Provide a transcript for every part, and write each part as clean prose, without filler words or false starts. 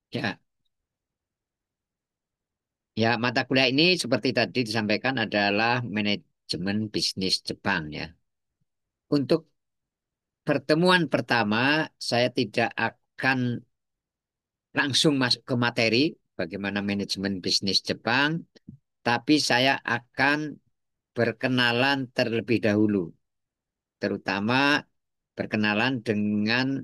Ya, ya mata kuliah ini seperti tadi disampaikan adalah manajemen bisnis Jepang ya. Untuk pertemuan pertama, saya tidak akan langsung masuk ke materi bagaimana manajemen bisnis Jepang, tapi saya akan berkenalan terlebih dahulu, terutama berkenalan dengan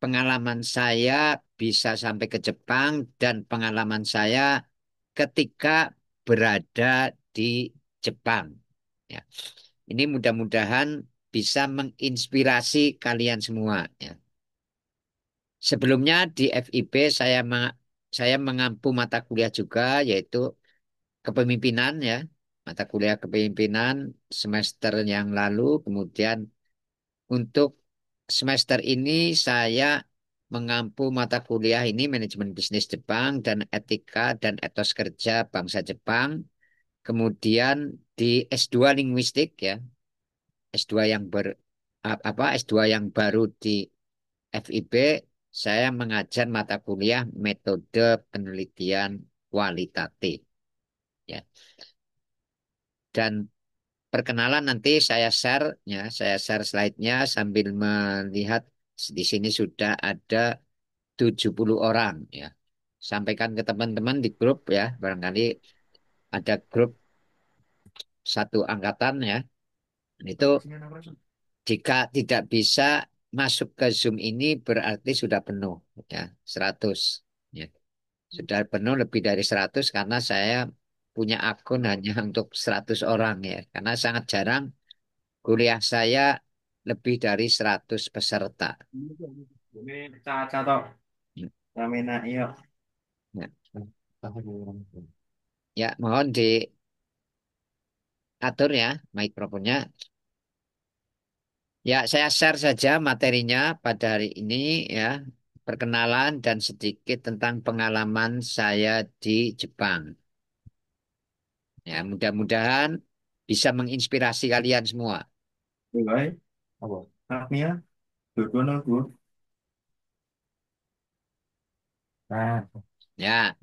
pengalaman saya bisa sampai ke Jepang dan pengalaman saya ketika berada di Jepang. Ya, ini mudah-mudahan bisa menginspirasi kalian semua. Ya. Sebelumnya di FIB saya mengampu mata kuliah juga yaitu kepemimpinan ya. Mata kuliah kepemimpinan semester yang lalu. Kemudian untuk semester ini saya mengampu mata kuliah ini manajemen bisnis Jepang dan etika dan etos kerja bangsa Jepang. Kemudian di S2 linguistik ya, S2 yang S2 yang baru di FIB, saya mengajar mata kuliah metode penelitian kualitatif ya. Dan perkenalan nanti saya share slide-nya sambil melihat di sini sudah ada 70 orang ya. Sampaikan ke teman-teman di grup ya, barangkali ada grup satu angkatan ya. Itu jika tidak bisa masuk ke Zoom ini berarti sudah penuh ya, 100 ya. Sudah penuh lebih dari 100 karena saya punya akun hanya untuk 100 orang ya. Karena sangat jarang kuliah saya lebih dari 100 peserta. Ini caca tok. Ya, Ramena iya. ya. Ya, mohon diatur ya mikrofonnya. Ya, saya share saja materinya pada hari ini ya. Perkenalan dan sedikit tentang pengalaman saya di Jepang. Ya, mudah-mudahan bisa menginspirasi kalian semua. Baik. Apa? Haknya dua aku. Nah, Ya,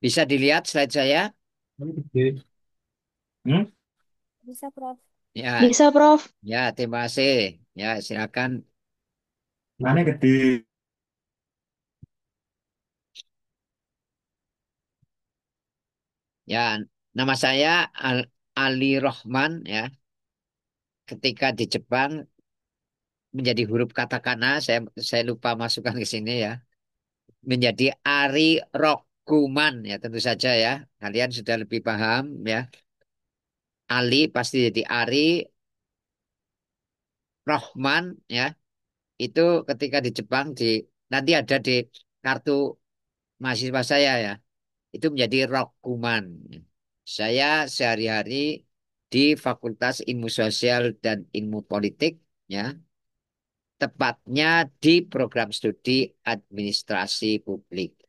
bisa dilihat slide saya? ini gede. Hmm? Bisa, Prof. Ya, Bisa, Prof. ya, terima kasih. Ya, silakan. Mana gede? Ya, nama saya Ali Rohman ya. Ketika di Jepang menjadi huruf katakana, saya lupa masukkan ke sini ya. Menjadi Ari Rokuman ya, tentu saja ya. Kalian sudah lebih paham ya. Ali pasti jadi Ari Rohman ya. Itu ketika di Jepang nanti ada di kartu mahasiswa saya ya. Itu menjadi Rokuman. Saya sehari-hari di Fakultas Ilmu Sosial dan Ilmu Politik ya, tepatnya di program studi Administrasi Publik.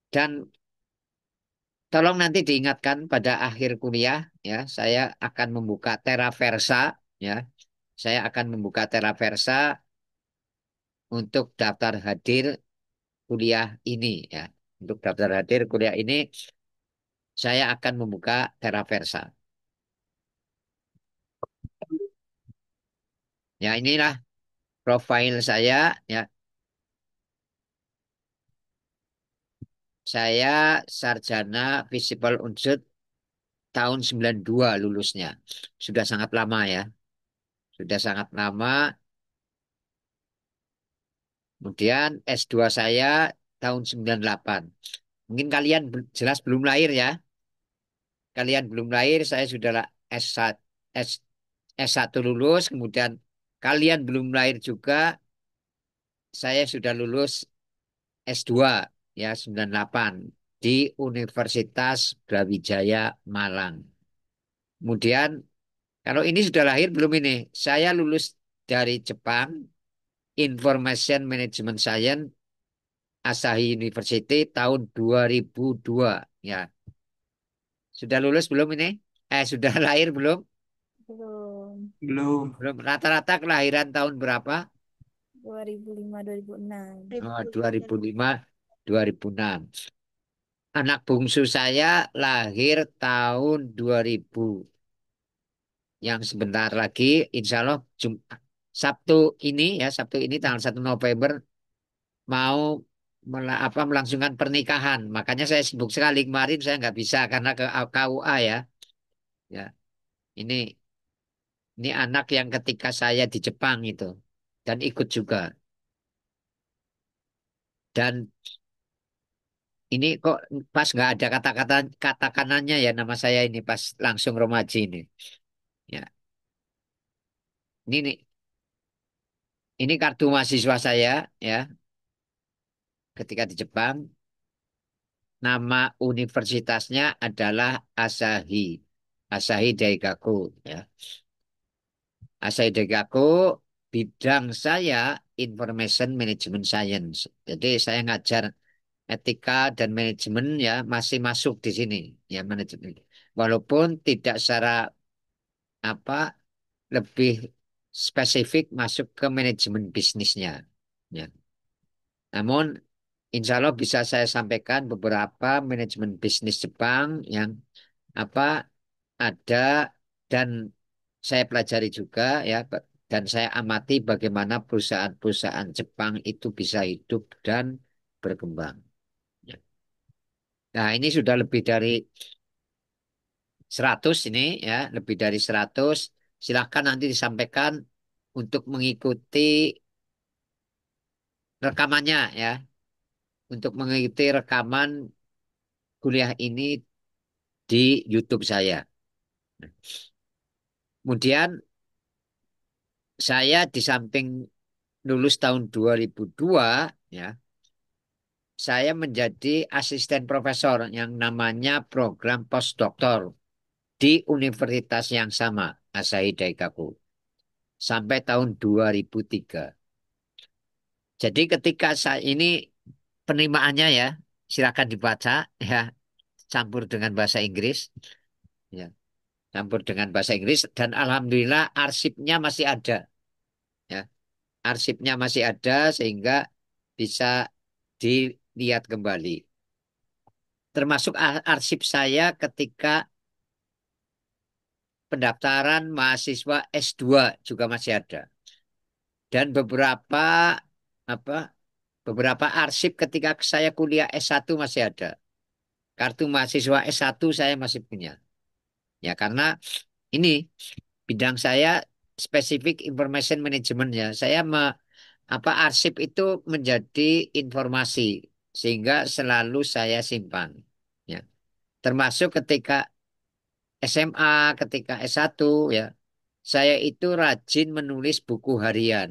Dan tolong nanti diingatkan pada akhir kuliah ya, saya akan membuka Teraversa ya. Saya akan membuka Teraversa untuk daftar hadir kuliah ini ya. Untuk daftar hadir kuliah ini saya akan membuka Teraversa. Ya inilah profil saya ya. Saya sarjana Visipol Unsud tahun 92 lulusnya. Sudah sangat lama ya. Sudah sangat lama. Kemudian S2 saya tahun 98. Mungkin kalian jelas belum lahir ya. Kalian belum lahir, saya sudah S1, S, S1 lulus. Kemudian kalian belum lahir juga, saya sudah lulus S2 ya 98 di Universitas Brawijaya Malang. Kemudian kalau ini sudah lahir belum ini? Saya lulus dari Jepang, Information Management Science, Asahi University tahun 2002. Ya, sudah lulus belum ini? Sudah lahir belum? Belum. Belum. Belum. Rata-rata kelahiran tahun berapa? 2005 2006. Oh, 2005, 2006. Anak bungsu saya lahir tahun 2000. Yang sebentar lagi, insya Allah Sabtu ini ya, Sabtu ini tanggal 1 November mau melangsungkan pernikahan. Makanya saya sibuk sekali kemarin saya nggak bisa karena ke KUA ya. Ya, ini ini anak yang ketika saya di Jepang itu dan ikut juga. Dan ini kok pas nggak ada kata-kata kata kanannya ya nama saya ini pas langsung Romaji ini. Ya, ini ini kartu mahasiswa saya ya ketika di Jepang. Nama universitasnya adalah Asahi. Asahi Daigaku ya. Asahi Daigaku bidang saya Information Management Science. Jadi saya ngajar etika dan manajemen ya masih masuk di sini ya manajemen. Walaupun tidak secara apa lebih spesifik masuk ke manajemen bisnisnya. Ya. Namun insya Allah bisa saya sampaikan beberapa manajemen bisnis Jepang yang apa ada dan saya pelajari juga ya dan saya amati bagaimana perusahaan-perusahaan Jepang itu bisa hidup dan berkembang. Ya. Nah, ini sudah lebih dari 100 ini ya, lebih dari 100. Silahkan nanti disampaikan untuk mengikuti rekamannya ya, untuk mengikuti rekaman kuliah ini di YouTube saya. Kemudian saya di samping lulus tahun 2002 ya, saya menjadi asisten profesor yang namanya program postdoktor di universitas yang sama, Asahi Daigaku, sampai tahun 2003. Jadi ketika saya ini penerimaannya ya, silakan dibaca ya, campur dengan bahasa Inggris ya, campur dengan bahasa Inggris dan alhamdulillah arsipnya masih ada ya. Arsipnya masih ada sehingga bisa dilihat kembali. Termasuk arsip saya ketika pendaftaran mahasiswa S2 juga masih ada. Dan apa beberapa arsip ketika saya kuliah S1 masih ada. Kartu mahasiswa S1 saya masih punya. Ya karena ini bidang saya spesifik information management ya. Arsip itu menjadi informasi sehingga selalu saya simpan. Ya. Termasuk ketika SMA, ketika S1 ya. Saya itu rajin menulis buku harian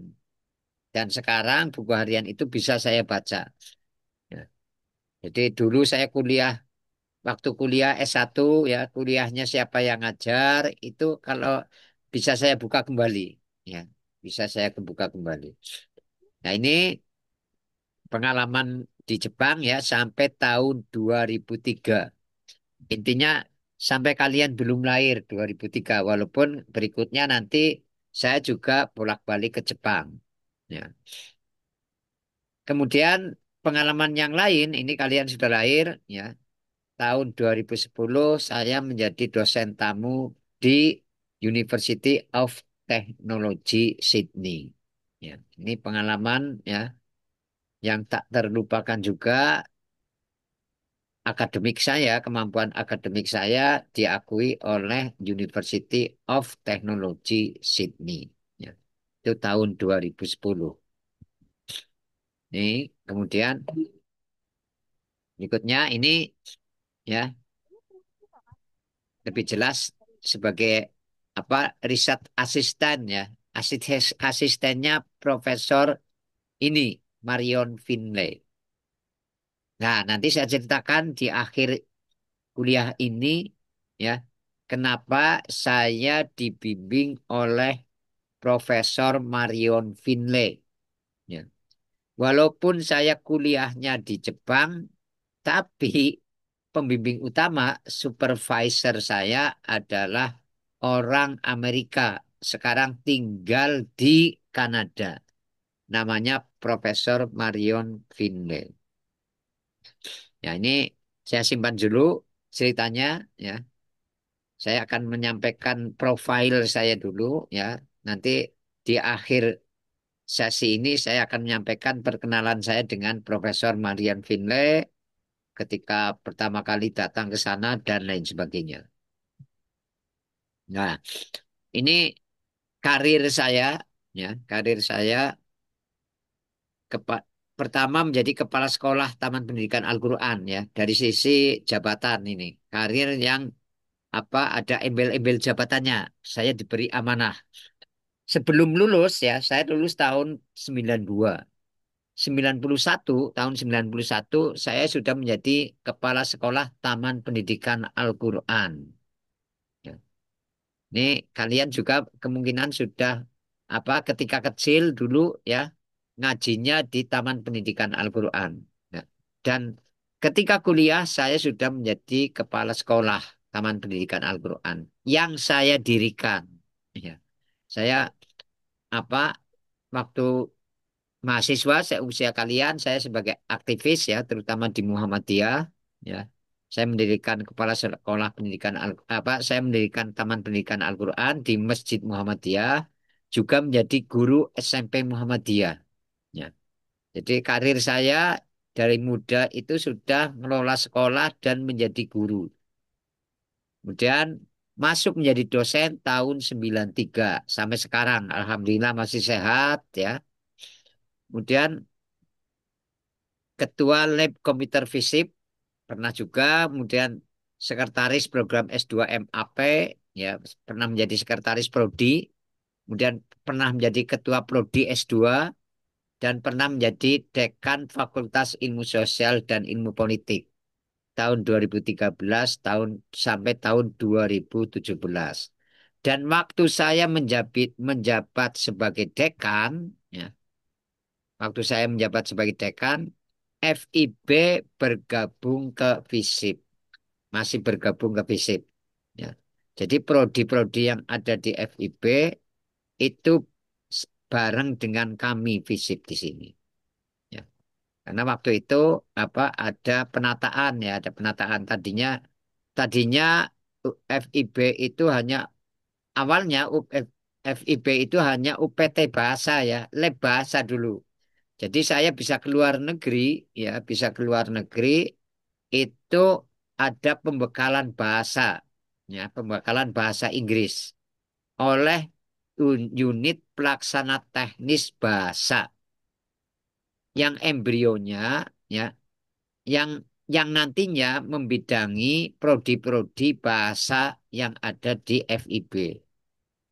dan sekarang buku harian itu bisa saya baca. Ya. Jadi dulu saya waktu kuliah S1 ya, kuliahnya siapa yang ngajar itu kalau bisa saya buka kembali. Ya, bisa saya buka kembali. Nah, ini pengalaman di Jepang ya sampai tahun 2003. Intinya sampai kalian belum lahir 2003. Walaupun berikutnya nanti saya juga bolak-balik ke Jepang. Ya. Kemudian pengalaman yang lain, ini kalian sudah lahir ya. Tahun 2010 saya menjadi dosen tamu di University of Technology Sydney. Ya, ini pengalaman ya yang tak terlupakan juga akademik saya, kemampuan akademik saya diakui oleh University of Technology Sydney. Ya, itu tahun 2010. Nih, kemudian berikutnya ini ya lebih jelas sebagai riset asisten ya. Asistennya Profesor ini Marion Finlay. Nah, nanti saya ceritakan di akhir kuliah ini ya, kenapa saya dibimbing oleh Profesor Marion Finlay. Ya. Walaupun saya kuliahnya di Jepang, tapi pembimbing utama, supervisor saya adalah orang Amerika. Sekarang tinggal di Kanada. namanya Profesor Marion Finlay. Ya, ini saya simpan dulu ceritanya ya. Saya akan menyampaikan profil saya dulu ya. Nanti di akhir sesi ini saya akan menyampaikan perkenalan saya dengan Profesor Marian Finlay ketika pertama kali datang ke sana dan lain sebagainya. Nah, ini karir saya ya, karir saya kepa- pertama menjadi kepala sekolah Taman Pendidikan Al-Qur'an ya. Dari sisi jabatan ini, karir yang apa ada embel-embel jabatannya. Saya diberi amanah. Sebelum lulus ya, saya lulus tahun 92. 91 tahun 91 saya sudah menjadi kepala sekolah Taman Pendidikan Al-Qur'an. Ya. Ini kalian juga kemungkinan sudah apa ketika kecil dulu ya ngajinya di Taman Pendidikan Al-Qur'an. Ya. Dan ketika kuliah saya sudah menjadi kepala sekolah Taman Pendidikan Al-Qur'an yang saya dirikan. Ya. Saya apa waktu mahasiswa seusia kalian, saya sebagai aktivis ya, terutama di Muhammadiyah, ya, saya mendirikan kepala sekolah pendidikan saya mendirikan Taman Pendidikan Al-Qur'an di Masjid Muhammadiyah, juga menjadi guru SMP Muhammadiyah. Ya. Jadi karir saya dari muda itu sudah mengelola sekolah dan menjadi guru. Kemudian masuk menjadi dosen tahun 93 sampai sekarang, alhamdulillah masih sehat ya. Kemudian Ketua Lab Komputer Fisip pernah juga, kemudian Sekretaris Program S2 MAP, ya pernah menjadi Sekretaris Prodi, kemudian pernah menjadi Ketua Prodi S2, dan pernah menjadi Dekan Fakultas Ilmu Sosial dan Ilmu Politik tahun 2013 sampai tahun 2017. Dan waktu saya menjabat sebagai dekan, ya, waktu saya menjabat sebagai dekan, FIB bergabung ke FISIP, masih bergabung ke FISIP. Ya. Jadi prodi-prodi yang ada di FIB itu bareng dengan kami FISIP di sini. Ya. Karena waktu itu apa ada penataan ya, ada penataan tadinya FIB itu hanya awalnya FIB itu hanya UPT bahasa ya, lab bahasa dulu. Jadi saya bisa keluar negeri, ya bisa keluar negeri itu ada pembekalan bahasa, ya pembekalan bahasa Inggris oleh unit pelaksana teknis bahasa yang embrionya, ya yang yang nantinya membidangi prodi-prodi bahasa yang ada di FIB.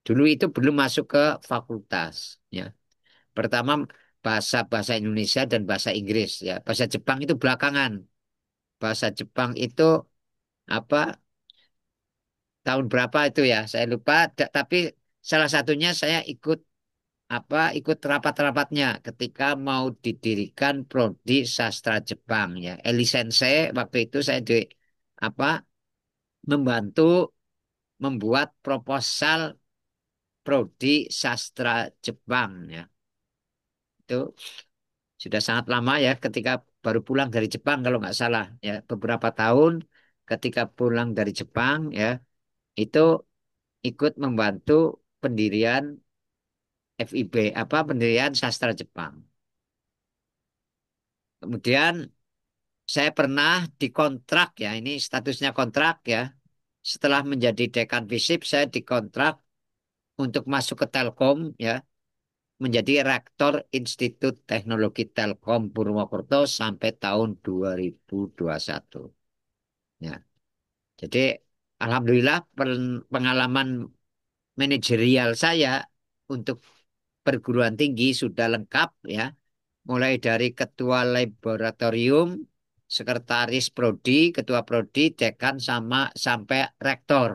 Dulu itu belum masuk ke fakultas, ya. Pertama bahasa bahasa Indonesia dan bahasa Inggris, ya. Bahasa Jepang itu belakangan. Bahasa Jepang itu apa tahun berapa itu ya saya lupa tapi salah satunya saya ikut ikut rapat-rapatnya ketika mau didirikan prodi sastra Jepang ya Elisense. Waktu itu saya apa membantu membuat proposal prodi sastra Jepang ya. Itu sudah sangat lama ya ketika baru pulang dari Jepang kalau nggak salah ya beberapa tahun ketika pulang dari Jepang ya itu ikut membantu pendirian FIB, pendirian sastra Jepang. Kemudian saya pernah dikontrak ya, ini statusnya kontrak ya. Setelah menjadi dekan FISIP, saya dikontrak untuk masuk ke Telkom ya, menjadi rektor Institut Teknologi Telkom Purwokerto sampai tahun 2021. Ya. Jadi alhamdulillah pengalaman manajerial saya untuk perguruan tinggi sudah lengkap ya. Mulai dari ketua laboratorium, sekretaris prodi, ketua prodi, dekan sama sampai rektor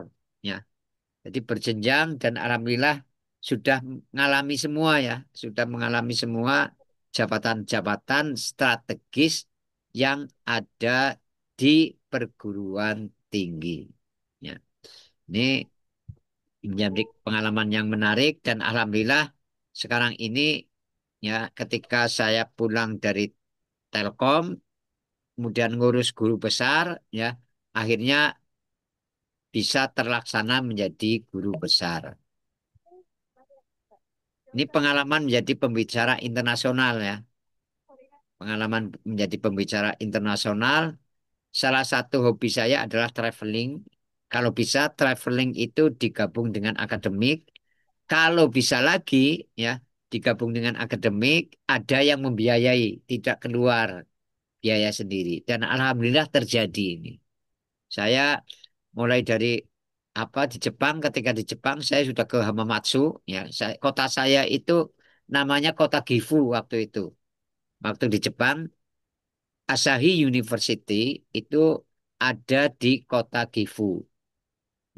ya. Jadi berjenjang dan alhamdulillah sudah mengalami semua ya, sudah mengalami semua jabatan-jabatan strategis yang ada di perguruan tinggi. Ya. Ini menjadi pengalaman yang menarik dan alhamdulillah sekarang ini ya ketika saya pulang dari Telkom, kemudian ngurus guru besar, ya akhirnya bisa terlaksana menjadi guru besar. Ini pengalaman menjadi pembicara internasional ya. Pengalaman menjadi pembicara internasional. Salah satu hobi saya adalah traveling. Kalau bisa traveling itu digabung dengan akademik. Kalau bisa lagi ya digabung dengan akademik, ada yang membiayai, tidak keluar biaya sendiri. Dan alhamdulillah terjadi ini. Saya mulai dari apa di Jepang, ketika di Jepang saya sudah ke Hamamatsu, ya. Kota saya itu namanya kota Gifu waktu itu. Waktu di Jepang, Asahi University itu ada di kota Gifu,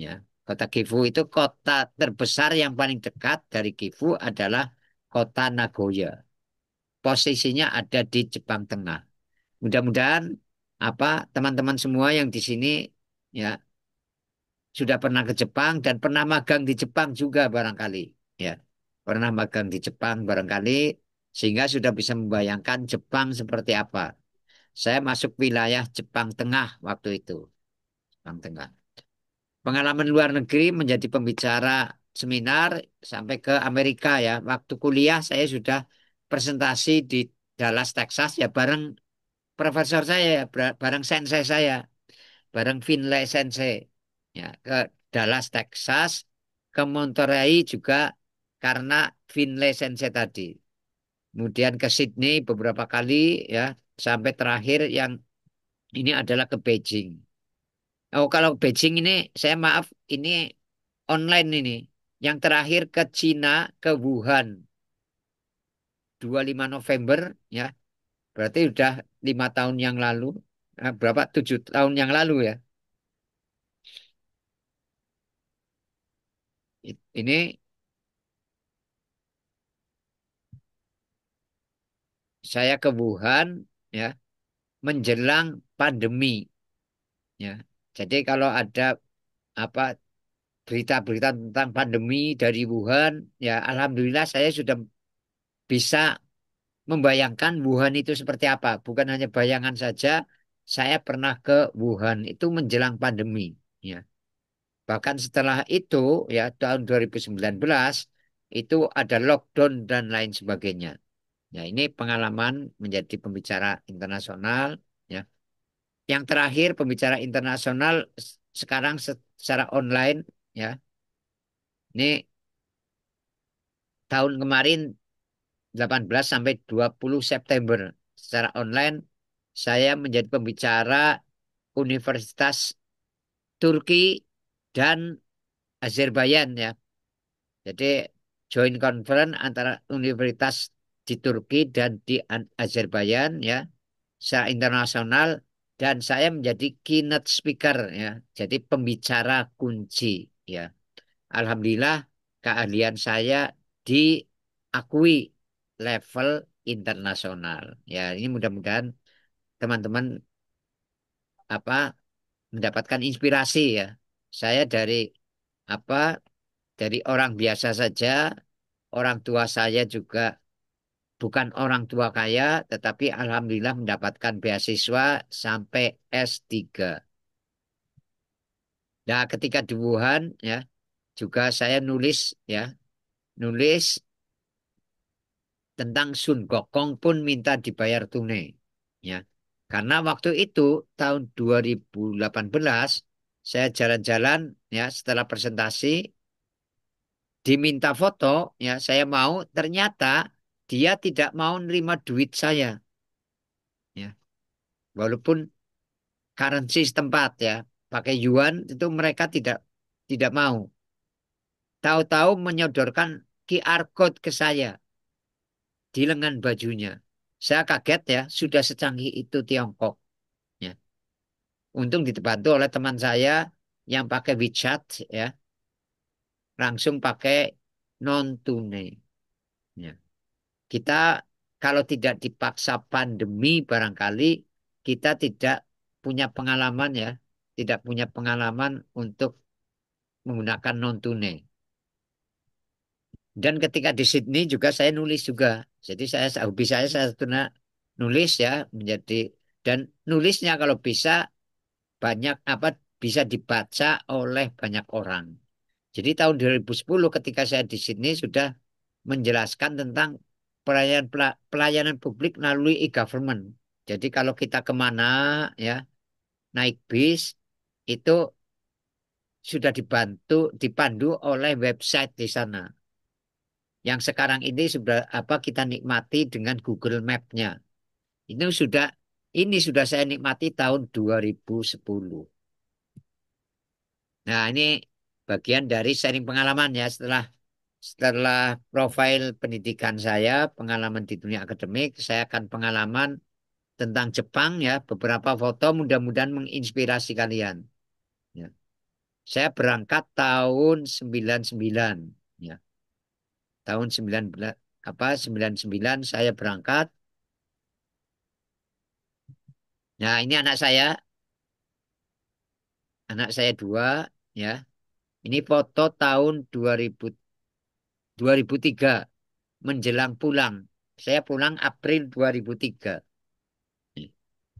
ya. Kota Gifu itu kota terbesar yang paling dekat dari Gifu adalah kota Nagoya. Posisinya ada di Jepang Tengah. Mudah-mudahan apa teman-teman semua yang di sini ya sudah pernah ke Jepang dan pernah magang di Jepang juga barangkali, ya. Pernah magang di Jepang barangkali sehingga sudah bisa membayangkan Jepang seperti apa. Saya masuk wilayah Jepang Tengah waktu itu, Jepang Tengah. Pengalaman luar negeri menjadi pembicara seminar sampai ke Amerika ya. Waktu kuliah saya sudah presentasi di Dallas, Texas ya bareng profesor saya, ya, bareng sensei saya, bareng Finlay Sensei. Ya, ke Dallas, Texas, ke Monterey juga karena Finlay Sensei tadi. Kemudian ke Sydney beberapa kali ya, sampai terakhir yang ini adalah ke Beijing. Oh, kalau Beijing ini saya maaf ini online ini. Yang terakhir ke Cina, ke Wuhan, 25 November ya. Berarti sudah 5 tahun yang lalu. Berapa? 7 tahun yang lalu ya. Ini saya ke Wuhan ya menjelang pandemi ya. Jadi kalau ada apa berita-berita tentang pandemi dari Wuhan ya alhamdulillah saya sudah bisa membayangkan Wuhan itu seperti apa. Bukan hanya bayangan saja, saya pernah ke Wuhan itu menjelang pandemi ya. Bahkan setelah itu ya tahun 2019 itu ada lockdown dan lain sebagainya. Ya, ini pengalaman menjadi pembicara internasional ya. Yang terakhir pembicara internasional sekarang secara online ya. Ini tahun kemarin 18 sampai 20 September secara online saya menjadi pembicara Universitas Turki dan Azerbaijan ya. Jadi joint conference antara universitas di Turki dan di Azerbaijan ya. Secara internasional dan saya menjadi keynote speaker ya. Jadi pembicara kunci ya. Alhamdulillah keahlian saya diakui level internasional. Ya, ini mudah-mudahan teman-teman apa mendapatkan inspirasi ya. Saya dari apa dari orang biasa saja, orang tua saya juga bukan orang tua kaya, tetapi alhamdulillah mendapatkan beasiswa sampai S3. Nah, ketika di Wuhan ya, juga saya nulis ya, nulis tentang Sun Gokong pun minta dibayar tunai. Ya. Karena waktu itu tahun 2018 saya jalan-jalan ya setelah presentasi diminta foto ya saya mau ternyata dia tidak mau nerima duit saya ya. Walaupun currency setempat ya pakai yuan itu mereka tidak tidak mau. Tahu-tahu menyodorkan QR code ke saya di lengan bajunya. Saya kaget ya, sudah secanggih itu Tiongkok. Ya. Untung dibantu oleh teman saya yang pakai WeChat ya, langsung pakai non tunai. Ya. Kita kalau tidak dipaksa pandemi barangkali kita tidak punya pengalaman ya, tidak punya pengalaman untuk menggunakan non tunai. Dan ketika di Sydney juga saya nulis juga. Jadi hobi saya satu nulis ya menjadi dan nulisnya kalau bisa banyak apa bisa dibaca oleh banyak orang. Jadi tahun 2010 ketika saya di sini sudah menjelaskan tentang pelayanan publik melalui e-government. Jadi kalau kita kemana ya naik bis itu sudah dipandu oleh website di sana. Yang sekarang ini sudah apa kita nikmati dengan Google Map-nya. Ini sudah saya nikmati tahun 2010. Nah, ini bagian dari sharing pengalaman ya setelah profil pendidikan saya, pengalaman di dunia akademik, saya akan pengalaman tentang Jepang ya, beberapa foto mudah-mudahan menginspirasi kalian. Ya. Saya berangkat tahun 99 ya. Tahun 19 99 saya berangkat. Nah, ini anak saya dua ya. Ini foto tahun 2003 menjelang pulang. Saya pulang April 2003.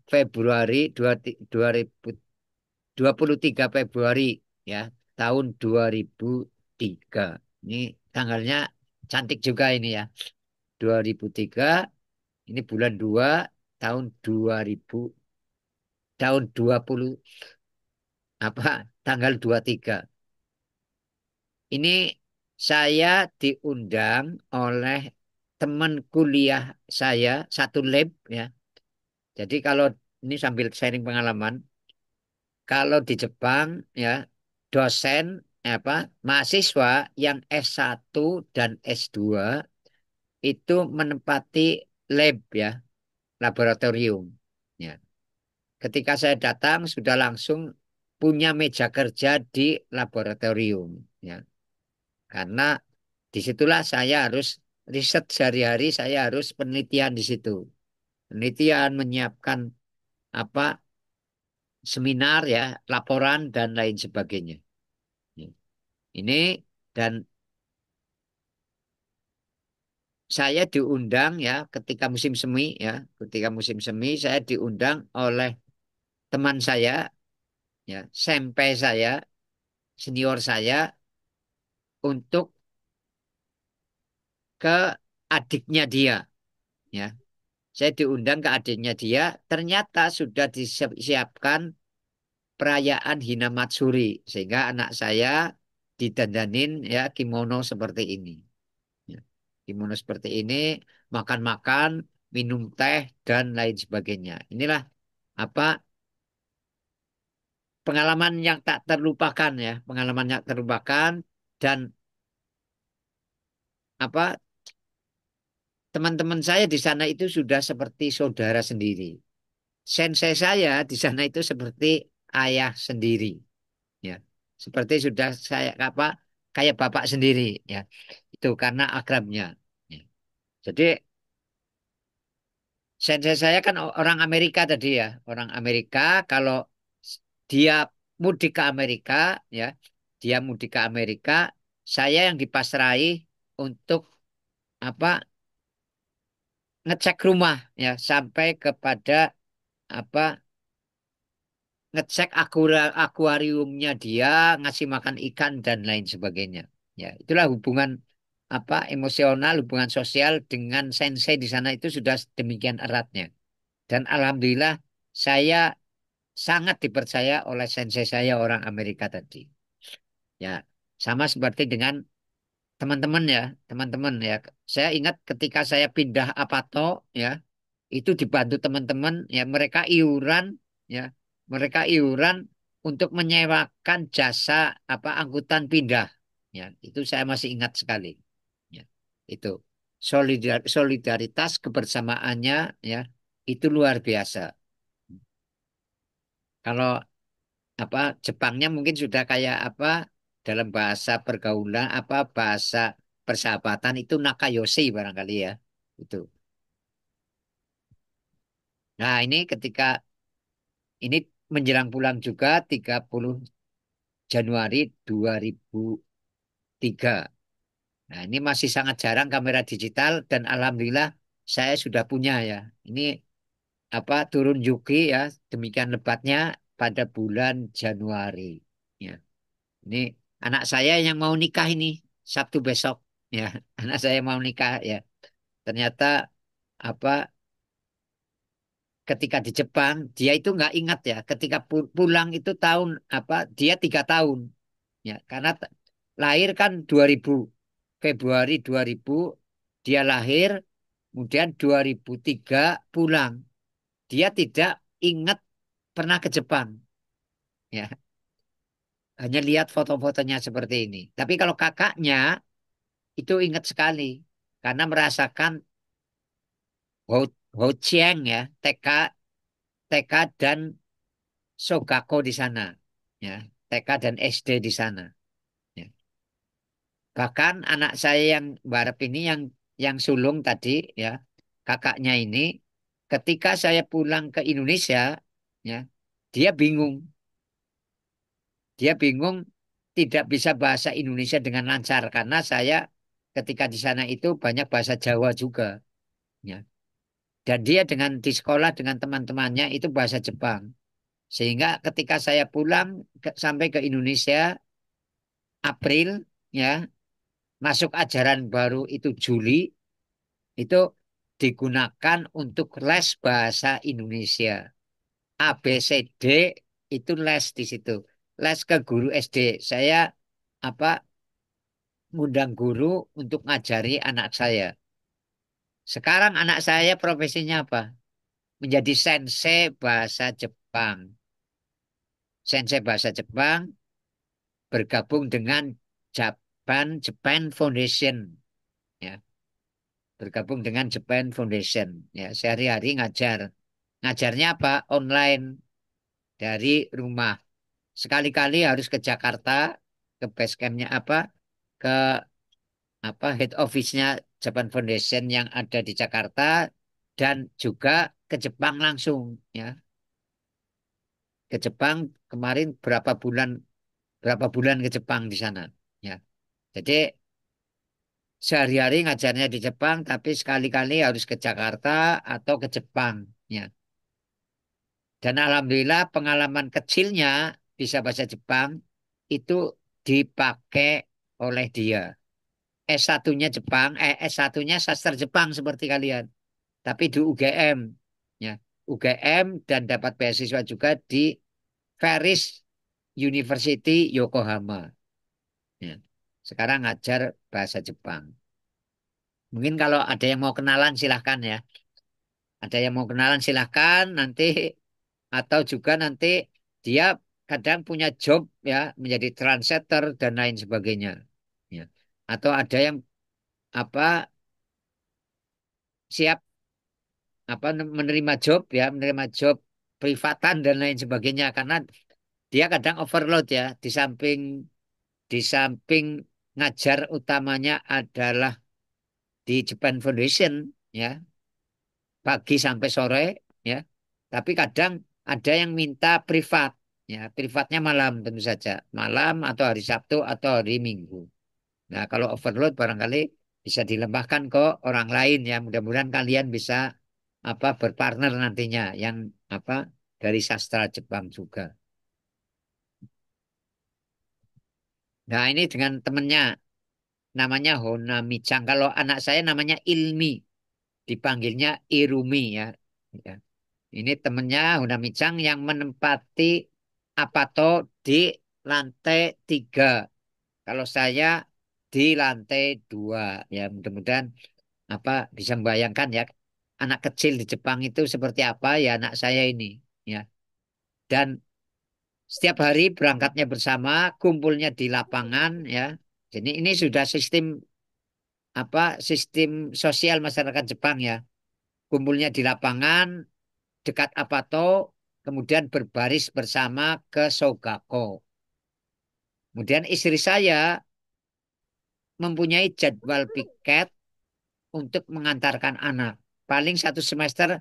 Februari 23 Februari ya tahun 2003. Ini tanggalnya cantik juga ini ya. 2003 ini bulan 2 tahun 2000 tahun 20 apa tanggal 23. Ini saya diundang oleh teman kuliah saya satu lab ya. Jadi kalau ini sambil sharing pengalaman, kalau di Jepang ya dosen mahasiswa yang S1 dan S2 itu menempati lab ya, laboratorium. Ya. Ketika saya datang sudah langsung punya meja kerja di laboratorium ya. Karena disitulah saya harus riset sehari-hari, saya harus penelitian di situ. Penelitian menyiapkan apa seminar ya, laporan dan lain sebagainya. Ya. Ini dan saya diundang ya ketika musim semi ya, ketika musim semi saya diundang oleh teman saya ya, senpai saya, senior saya untuk ke adiknya dia ya. Saya diundang ke adiknya dia, ternyata sudah disiapkan perayaan Hinamatsuri sehingga anak saya didandanin ya kimono seperti ini. Ya. Kimono seperti ini, makan-makan, minum teh dan lain sebagainya. Inilah apa pengalaman yang tak terlupakan ya, pengalaman yang terlupakan dan apa teman-teman saya di sana itu sudah seperti saudara sendiri. Sensei saya di sana itu seperti ayah sendiri, ya. Seperti sudah saya kayak bapak sendiri, ya. Itu karena akrabnya. Ya. Jadi sensei saya kan orang Amerika tadi ya, orang Amerika. Kalau dia mudik ke Amerika, ya, dia mudik ke Amerika, saya yang dipasrai untuk apa ngecek rumah, ya, sampai kepada apa ngecek akuariumnya dia, ngasih makan ikan dan lain sebagainya. Ya, itulah hubungan emosional, hubungan sosial dengan sensei di sana itu sudah demikian eratnya. Dan alhamdulillah saya sangat dipercaya oleh sensei saya orang Amerika tadi. Ya, sama seperti dengan teman-teman ya, teman-teman ya. Saya ingat ketika saya pindah Apato ya, itu dibantu teman-teman ya ya mereka iuran untuk menyewakan jasa angkutan pindah ya itu saya masih ingat sekali ya itu solidaritas kebersamaannya ya itu luar biasa kalau Jepangnya mungkin sudah kayak dalam bahasa pergaulan bahasa persahabatan itu nakayoshi barangkali ya itu nah ini ketika ini menjelang pulang juga 30 Januari 2003. Nah, ini masih sangat jarang kamera digital dan alhamdulillah saya sudah punya ya. Ini apa turun Yuki ya, demikian lebatnya pada bulan Januari. Ya, ini anak saya yang mau nikah ini Sabtu besok ya. Anak saya mau nikah ya. Ternyata apa ketika di Jepang dia itu nggak ingat ya ketika pulang itu tahun apa dia 3 tahun ya karena lahir kan 2000 Februari 2000 dia lahir kemudian 2003 pulang dia tidak ingat pernah ke Jepang ya hanya lihat foto-fotonya seperti ini tapi kalau kakaknya itu ingat sekali karena merasakan Ho, Hojiang ya TK dan Sogako di sana, ya, TK dan SD di sana. Ya. Bahkan anak saya yang Barep ini yang sulung tadi, ya, kakaknya ini, ketika saya pulang ke Indonesia, ya, dia bingung, dia bingung tidak bisa bahasa Indonesia dengan lancar karena saya ketika di sana itu banyak bahasa Jawa juga, ya. Dan dia dengan di sekolah dengan teman-temannya itu bahasa Jepang. Sehingga ketika saya pulang sampai ke Indonesia April ya masuk ajaran baru itu Juli itu digunakan untuk les bahasa Indonesia. A B C D itu les di situ. Les ke guru SD. Saya apa ngundang guru untuk ngajari anak saya. Sekarang anak saya profesinya apa? Menjadi sensei bahasa Jepang. Sensei bahasa Jepang bergabung dengan Japan Foundation ya bergabung dengan Japan Foundation ya sehari-hari ngajarnya apa online dari rumah sekali-kali harus ke Jakarta ke base campnya apa ke apa head office-nya Japan Foundation yang ada di Jakarta dan juga ke Jepang langsung ya ke Jepang kemarin berapa bulan ke Jepang di sana ya jadi sehari-hari ngajarnya di Jepang, tapi sekali-kali harus ke Jakarta atau ke Jepang. Ya. Dan alhamdulillah pengalaman kecilnya bisa bahasa Jepang itu dipakai oleh dia. S1-nya Jepang, S1-nya sastra Jepang seperti kalian. Tapi di UGM. Ya. UGM dan dapat beasiswa juga di Ferris University Yokohama. Ya. Sekarang ngajar bahasa Jepang. Mungkin kalau ada yang mau kenalan silahkan ya. Ada yang mau kenalan silahkan nanti atau juga nanti dia kadang punya job ya menjadi translator dan lain sebagainya. Ya. Atau ada yang apa siap apa menerima job ya menerima job privatan dan lain sebagainya karena dia kadang overload ya di samping ngajar utamanya adalah di Japan Foundation ya pagi sampai sore ya. Tapi kadang ada yang minta privat ya, privatnya malam tentu saja. Malam atau hari Sabtu atau hari Minggu. Nah, kalau overload barangkali bisa dilembahkan ke orang lain ya. Mudah-mudahan kalian bisa apa berpartner nantinya yang apa dari sastra Jepang juga. Nah, ini dengan temennya namanya Honami-chan. Kalau anak saya namanya Ilmi, dipanggilnya Irumi ya. Ya. Ini temennya Hunamicang yang menempati Apato di lantai 3. Kalau saya di lantai 2. Ya mudah-mudahan apa bisa membayangkan ya anak kecil di Jepang itu seperti apa ya anak saya ini. Ya dan setiap hari berangkatnya bersama, kumpulnya di lapangan ya. Jadi ini sudah sistem sosial masyarakat Jepang ya. Kumpulnya di lapangan dekat Apato, kemudian berbaris bersama ke Sogako. Kemudian istri saya mempunyai jadwal piket untuk mengantarkan anak. Paling satu semester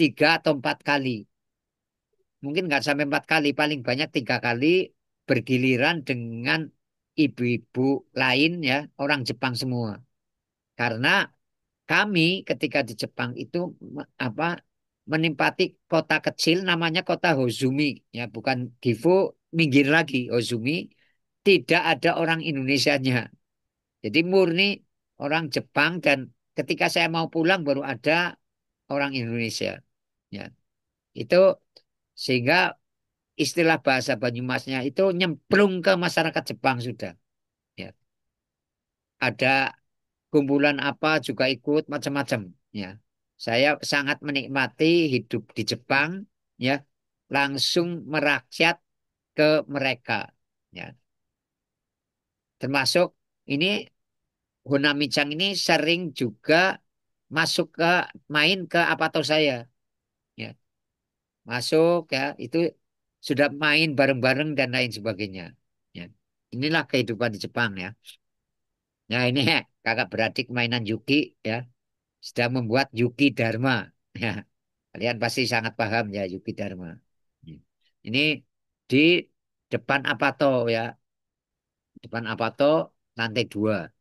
3 atau 4 kali. Mungkin nggak sampai 4 kali, paling banyak 3 kali bergiliran dengan ibu-ibu lain ya orang Jepang semua. Karena kami ketika di Jepang itu apa menempati kota kecil namanya kota Hozumi ya bukan Gifu minggir lagi Hozumi tidak ada orang Indonesianya. Jadi murni orang Jepang dan ketika saya mau pulang baru ada orang Indonesia. Ya, itu sehingga istilah bahasa Banyumasnya itu nyemplung ke masyarakat Jepang sudah. Ya, ada kumpulan apa juga ikut macam-macam. Ya, saya sangat menikmati hidup di Jepang. Ya, langsung merakyat ke mereka. Ya, termasuk ini Hunami-chan ini sering juga masuk ke main ke Apato saya. Ya, masuk ya itu sudah main bareng-bareng dan lain sebagainya. Ya. Inilah kehidupan di Jepang ya. Nah ini kakak beradik mainan Yuki ya sudah membuat Yuki Dharma. Ya, kalian pasti sangat paham ya Yuki Dharma. Ya. Ini di depan Apato ya, depan Apato lantai 2.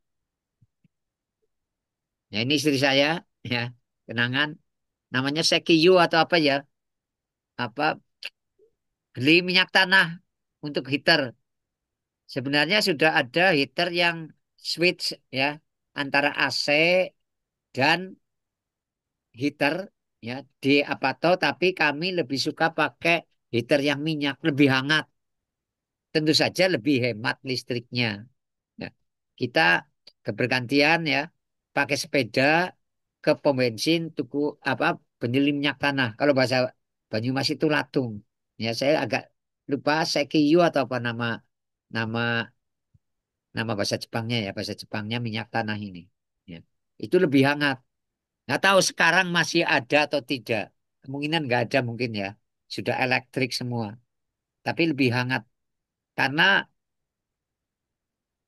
Ya ini istri saya ya, kenangan namanya Sekiyu atau apa ya? Apa beli minyak tanah untuk heater. Sebenarnya sudah ada heater yang switch ya antara AC dan heater ya di Apato tapi kami lebih suka pakai heater yang minyak lebih hangat. Tentu saja lebih hemat listriknya. Ya. Kita kebergantian ya pakai sepeda ke pom bensin tuku apa beli minyak tanah. Kalau bahasa Banyumas itu latung. Ya saya agak lupa Sekiyu atau apa nama nama nama bahasa Jepangnya ya, bahasa Jepangnya minyak tanah ini. Ya. Itu lebih hangat. Nggak tahu sekarang masih ada atau tidak. Kemungkinan nggak ada mungkin ya. Sudah elektrik semua. Tapi lebih hangat. Karena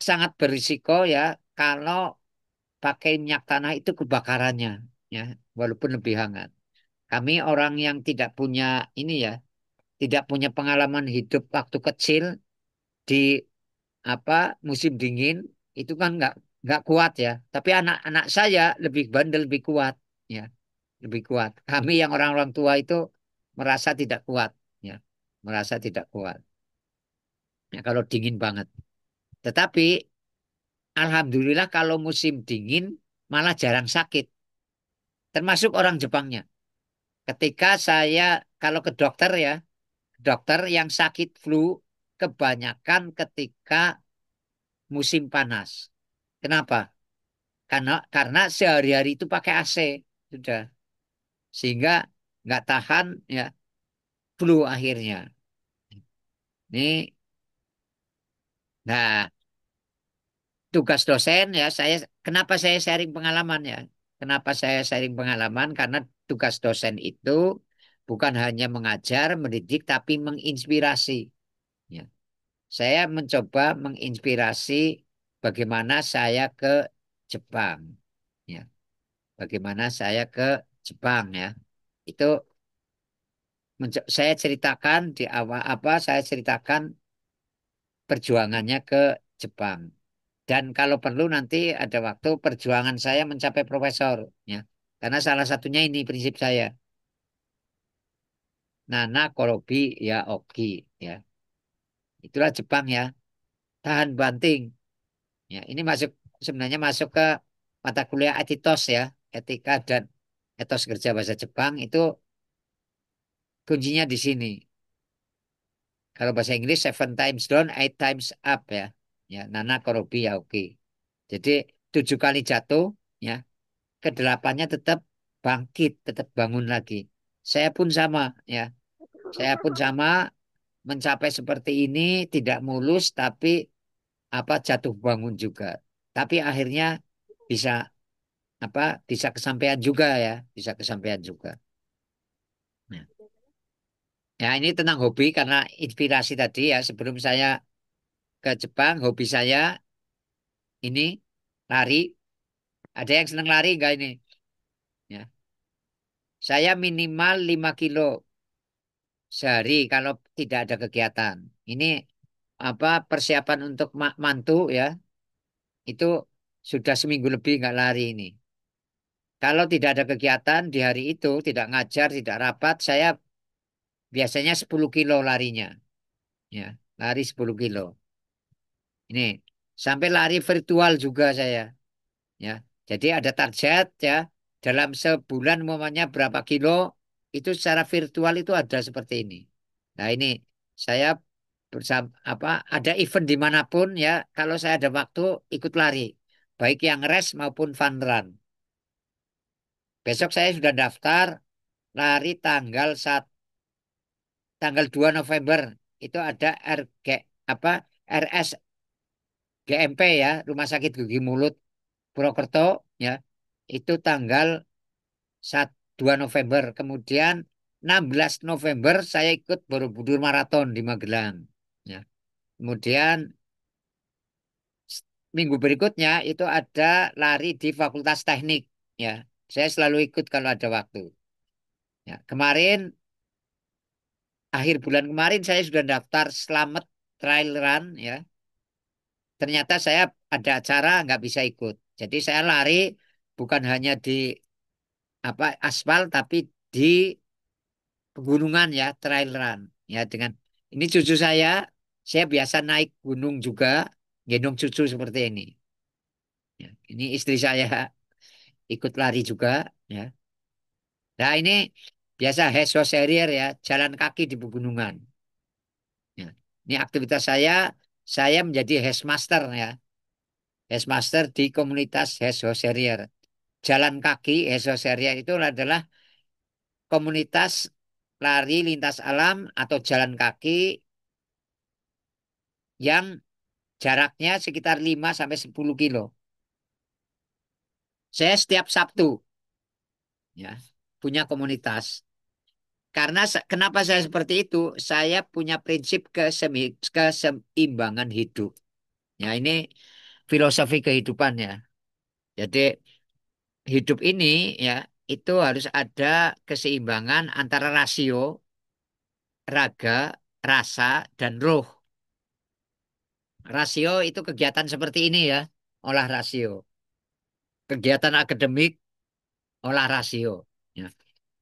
sangat berisiko ya kalau pakai minyak tanah itu kebakarannya. Ya, walaupun lebih hangat. Kami orang yang tidak punya ini ya, tidak punya pengalaman hidup waktu kecil di apa musim dingin itu kan nggak kuat ya. Tapi anak-anak saya lebih bandel, lebih kuat ya, lebih kuat. Kami yang orang-orang tua itu merasa tidak kuat ya, merasa tidak kuat. Ya, kalau dingin banget. Tetapi alhamdulillah kalau musim dingin malah jarang sakit. Termasuk orang Jepangnya. Ketika saya kalau ke dokter ya, dokter yang sakit flu kebanyakan ketika musim panas. Kenapa? Karena sehari-hari itu pakai AC sudah sehingga nggak tahan ya flu akhirnya. Ini nah tugas dosen ya saya kenapa saya sharing pengalaman ya? Kenapa saya sharing pengalaman? Karena tugas dosen itu bukan hanya mengajar, mendidik, tapi menginspirasi. Ya. Saya mencoba menginspirasi bagaimana saya ke Jepang. Ya. Bagaimana saya ke Jepang ya. Itu saya ceritakan di awal apa saya ceritakan perjuangannya ke Jepang. Dan kalau perlu nanti ada waktu perjuangan saya mencapai profesor ya. Karena salah satunya ini prinsip saya. Nana Korobi ya Oki ya. Itulah Jepang ya. Tahan banting. Ya, ini masuk sebenarnya masuk ke mata kuliah etitos ya, etika dan etos kerja bahasa Jepang itu kuncinya di sini. Kalau bahasa Inggris 7 times down, 8 times up ya. Ya, Nana Korobi ya oke. Jadi 7 kali jatuh ya, kedelapannya tetap bangkit, tetap bangun lagi. Saya pun sama ya. Saya pun sama mencapai seperti ini tidak mulus tapi apa jatuh bangun juga. Tapi akhirnya bisa apa bisa kesampaian juga ya, bisa kesampaian juga. Nah, ya ini tentang hobi karena inspirasi tadi ya sebelum saya ke Jepang hobi saya ini lari. Ada yang senang lari enggak ini? Ya. Saya minimal 5 kilo sehari kalau tidak ada kegiatan. Ini apa persiapan untuk mantu ya itu sudah seminggu lebih nggak lari ini. Kalau tidak ada kegiatan di hari itu, tidak ngajar, tidak rapat, saya biasanya 10 kilo larinya. Ya, lari 10 kilo. Ini sampai lari virtual juga saya. Ya, jadi ada target ya dalam sebulan umpamanya berapa kilo itu secara virtual itu ada seperti ini. Nah ini saya bersama apa ada event dimanapun ya kalau saya ada waktu ikut lari baik yang race maupun fun run. Besok saya sudah daftar lari tanggal 2 November itu ada RG apa RSGMP ya Rumah Sakit Gigi Mulut Purwokerto ya itu tanggal 2 November. Kemudian 16 November saya ikut Borobudur Marathon di Magelang. Ya. Kemudian minggu berikutnya itu ada lari di Fakultas Teknik. Ya, saya selalu ikut kalau ada waktu. Ya, kemarin akhir bulan kemarin saya sudah daftar Selamat Trail Run. Ya, ternyata saya ada acara nggak bisa ikut. Jadi saya lari bukan hanya di apa aspal tapi di pegunungan ya, trail run. Ya, dengan ini cucu saya biasa naik gunung juga, gendong cucu seperti ini. Ya, ini istri saya ikut lari juga, ya. Nah, ini biasa Heso Serier ya, jalan kaki di pegunungan. Ya. Ini aktivitas saya menjadi Master ya. Master di komunitas Heso Serier. Jalan kaki Heso Serier itu adalah komunitas lari lintas alam atau jalan kaki yang jaraknya sekitar 5 sampai 10 kilo. Saya setiap Sabtu ya punya komunitas. Karena kenapa saya seperti itu? Saya punya prinsip keseimbangan hidup. Ya ini filosofi kehidupan ya. Jadi hidup ini ya itu harus ada keseimbangan antara rasio, raga, rasa, dan roh. Rasio itu kegiatan seperti ini ya, olah rasio. Kegiatan akademik, olah rasio. Ya.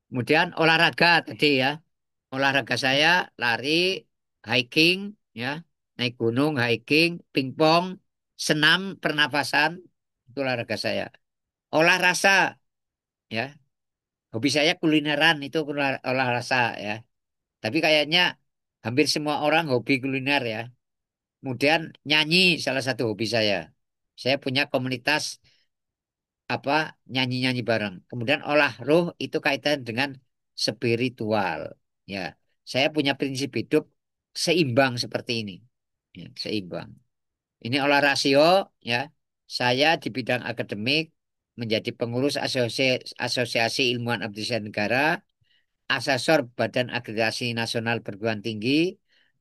Kemudian olahraga tadi ya. Olahraga saya lari, hiking, ya, naik gunung, hiking, pingpong, senam pernafasan, itu olahraga saya. Olah rasa, ya. Hobi saya kulineran itu olah rasa, ya. Tapi kayaknya hampir semua orang hobi kuliner ya. Kemudian nyanyi salah satu hobi saya. Saya punya komunitas apa nyanyi-nyanyi bareng. Kemudian olah roh itu kaitan dengan spiritual. Ya, saya punya prinsip hidup seimbang seperti ini. Ya, seimbang. Ini olah rasio ya. Saya di bidang akademik menjadi pengurus Asosiasi Ilmuwan Abdi Negara, asesor Badan Agregasi Nasional Perguruan Tinggi,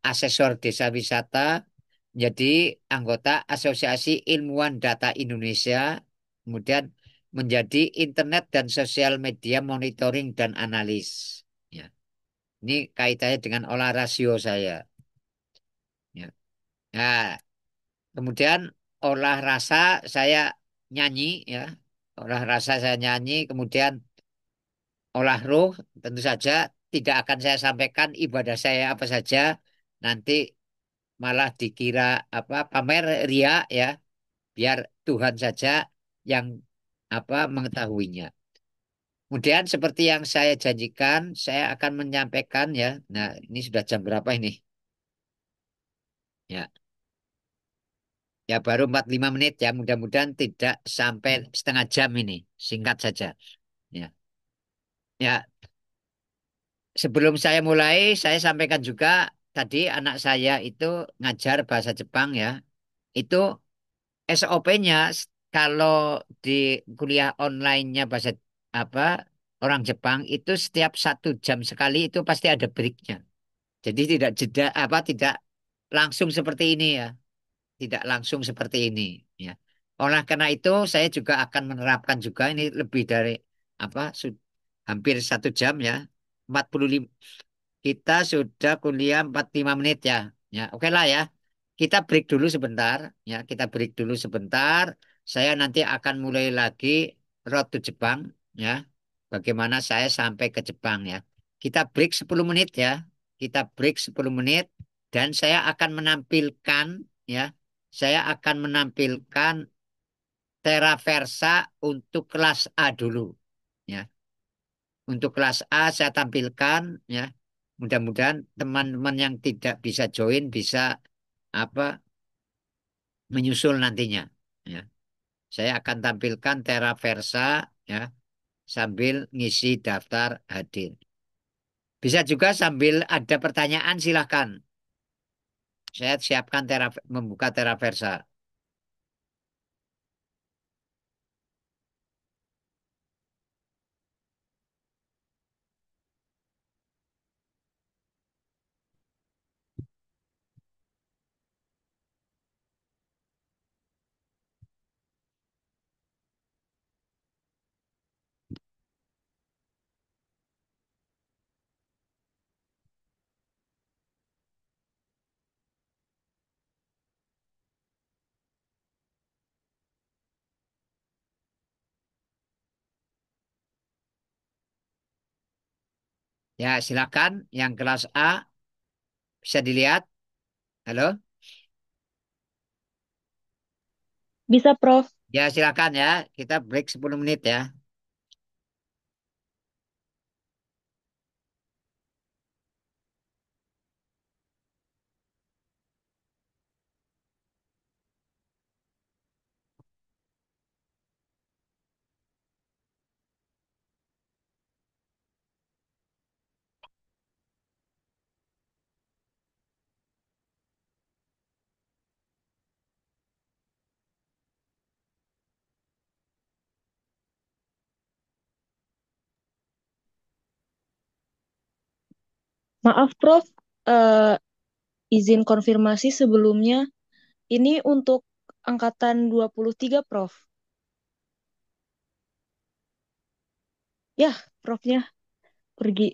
asesor Desa Wisata, menjadi anggota Asosiasi Ilmuwan Data Indonesia, kemudian menjadi internet dan sosial media monitoring dan analis. Ya. Ini kaitannya dengan olah rasio saya. Ya. Nah, kemudian olah rasa saya nyanyi, ya. Olah rasa saya nyanyi, kemudian olah ruh tentu saja tidak akan saya sampaikan ibadah saya apa saja. Nanti malah dikira apa pamer ria ya. Biar Tuhan saja yang apa mengetahuinya. Kemudian seperti yang saya janjikan, saya akan menyampaikan ya. Nah, ini sudah jam berapa ini? Ya, ya baru 45 menit ya. Mudah-mudahan tidak sampai setengah jam ini. Singkat saja. Ya, ya. Sebelum saya mulai, saya sampaikan juga tadi anak saya itu ngajar bahasa Jepang ya. Itu SOP-nya kalau di kuliah online-nya bahasa apa orang Jepang itu setiap 1 jam sekali itu pasti ada break-nya. Jadi tidak jeda apa tidak langsung seperti ini ya, tidak langsung seperti ini ya. Oleh karena itu saya juga akan menerapkan juga ini lebih dari apa hampir 1 jam ya, 45 kita sudah kuliah 45 menit ya. Ya, oke lah ya. kita break dulu sebentar, ya. Kita break dulu sebentar. Saya nanti akan mulai lagi Road to Jepang, ya. Bagaimana saya sampai ke Jepang, ya. Kita break 10 menit, ya. Kita break 10 menit dan saya akan menampilkan, ya. Saya akan menampilkan Teraversa untuk kelas A dulu, ya. Untuk kelas A saya tampilkan, ya. Mudah-mudahan teman-teman yang tidak bisa join bisa apa menyusul nantinya. Ya. Saya akan tampilkan Teraversa, ya, sambil ngisi daftar hadir. Bisa juga sambil ada pertanyaan silahkan. Saya siapkan membuka Teraversa. Ya, silakan yang kelas A bisa dilihat. Halo? Bisa, Prof. Ya, silakan ya. Kita break 10 menit ya. Maaf, Prof. Eh, izin konfirmasi sebelumnya. Ini untuk angkatan 23, Prof. Ya, Profnya pergi.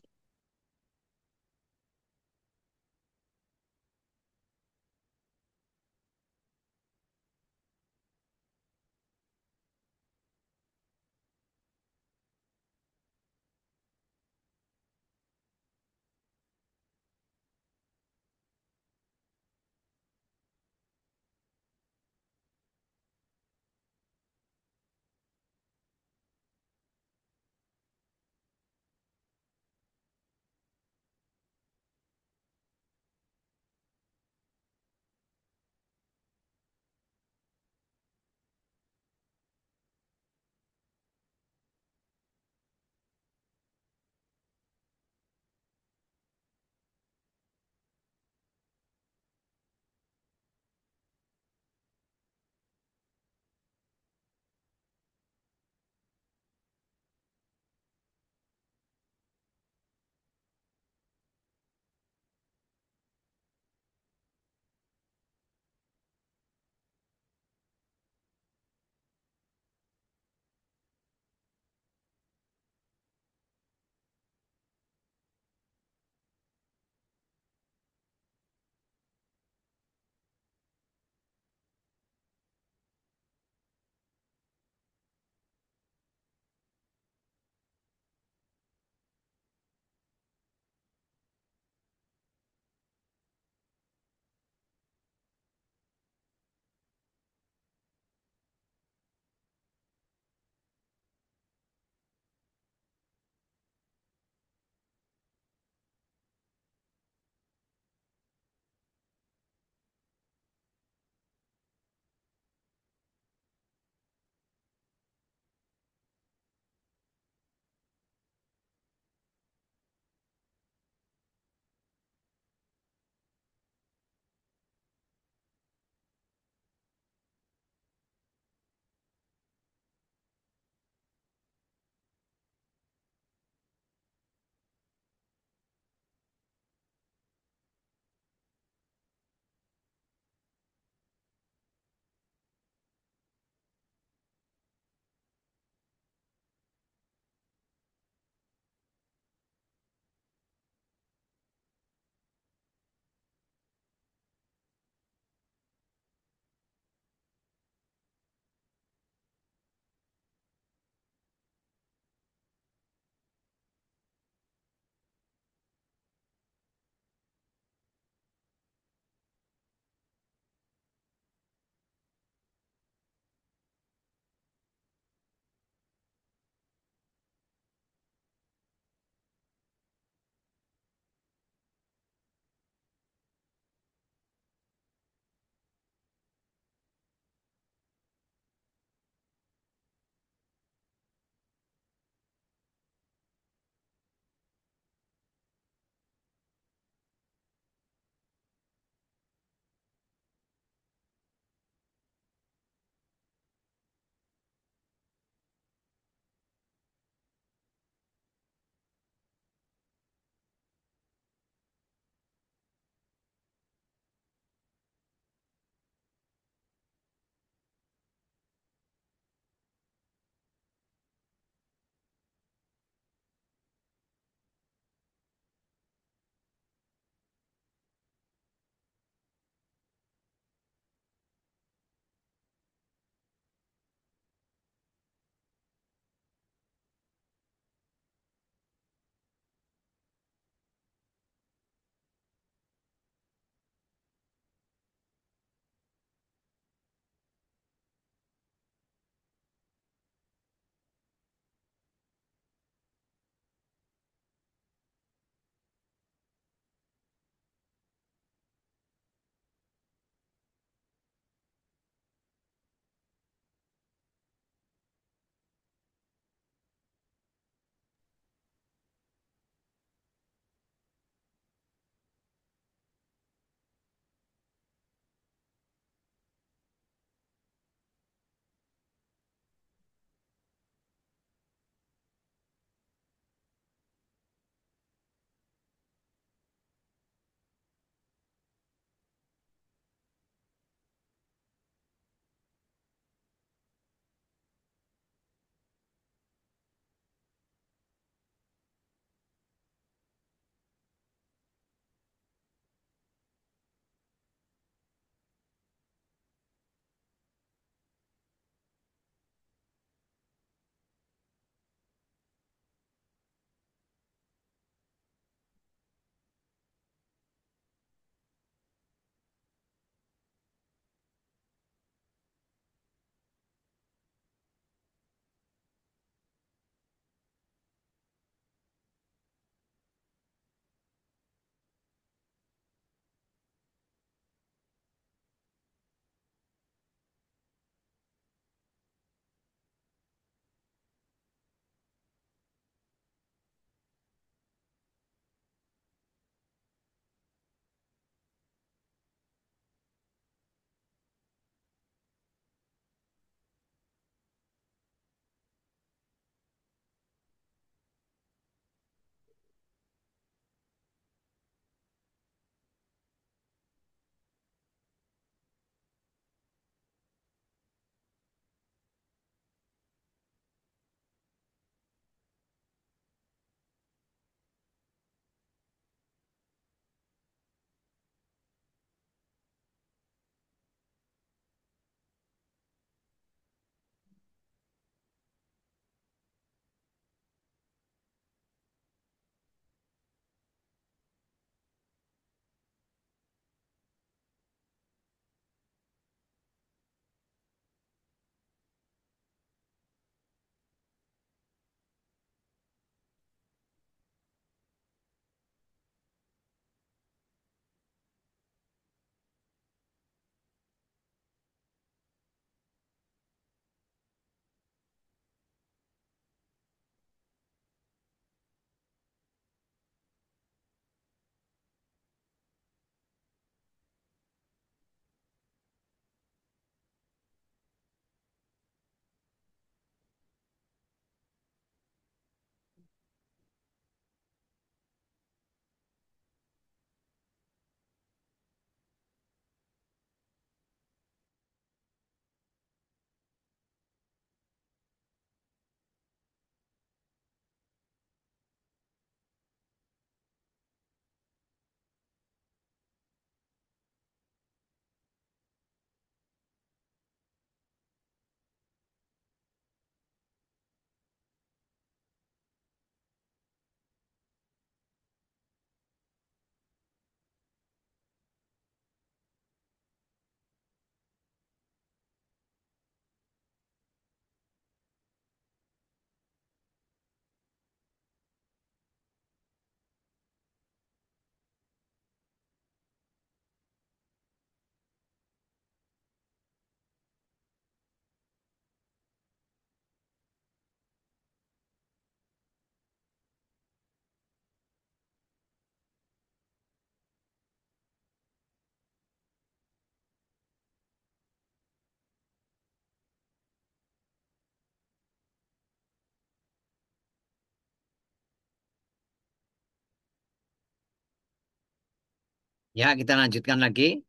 Ya, kita lanjutkan lagi.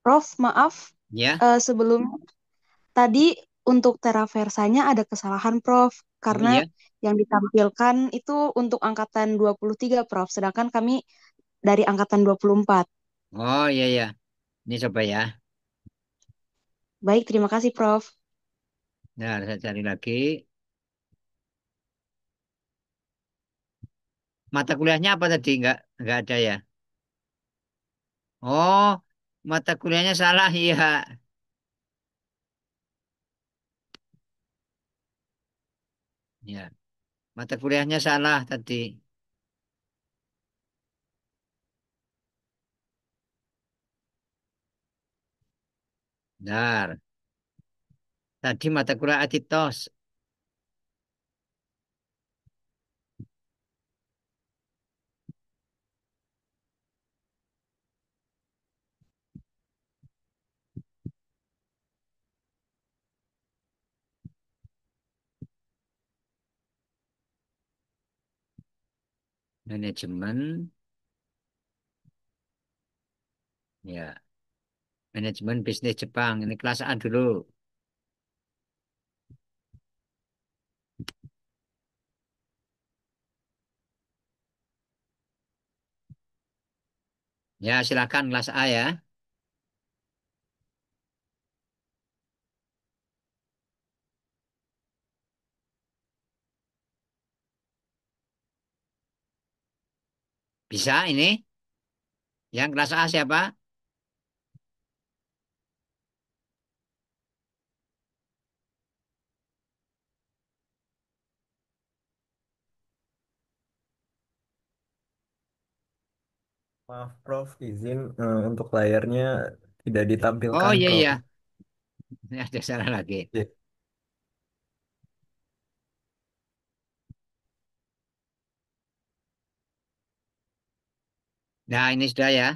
Prof, maaf, Ya. sebelum tadi untuk teraversanya ada kesalahan, Prof, Oh karena iya. yang ditampilkan itu untuk angkatan 23, Prof, sedangkan kami dari angkatan 24. Oh iya ya. Ini coba ya. Baik, terima kasih, Prof. Nah, saya cari lagi. Mata kuliahnya apa tadi? Nggak ada ya. Oh, mata kuliahnya salah iya. Ya, mata kuliahnya salah tadi. Benar. Tadi mata kuliah aditos, manajemen, ya, manajemen bisnis Jepang. Ini kelas A dulu. Ya, silakan kelas A ya. Bisa ini? Yang kelas A siapa? Maaf, Prof, izin untuk layarnya tidak Oh ditampilkan, iya Prof. iya, ini ada salah lagi. Ya. Nah, ini sudah ya.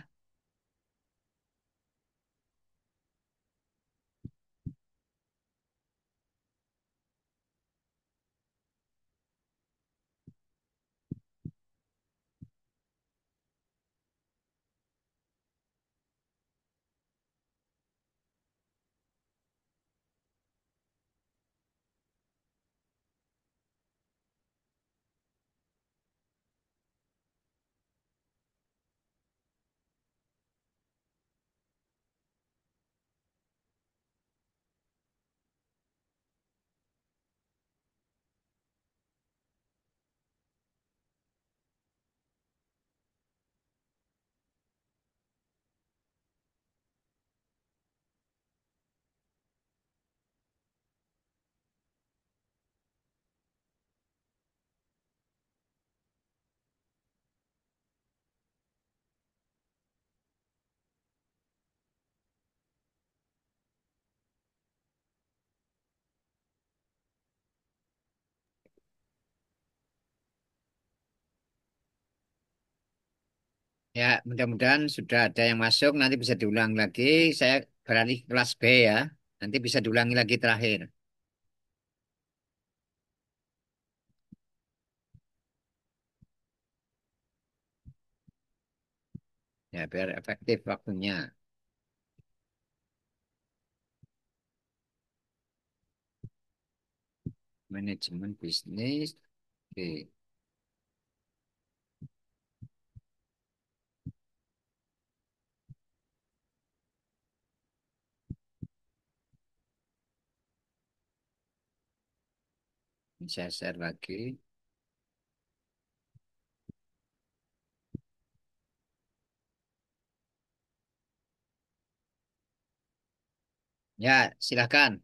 Ya, mudah-mudahan sudah ada yang masuk. Nanti bisa diulang lagi. Saya beralih ke kelas B ya. Nanti bisa diulangi lagi terakhir. Ya, biar efektif waktunya. Manajemen bisnis. Oke, ini saya share lagi. Ya, silakan.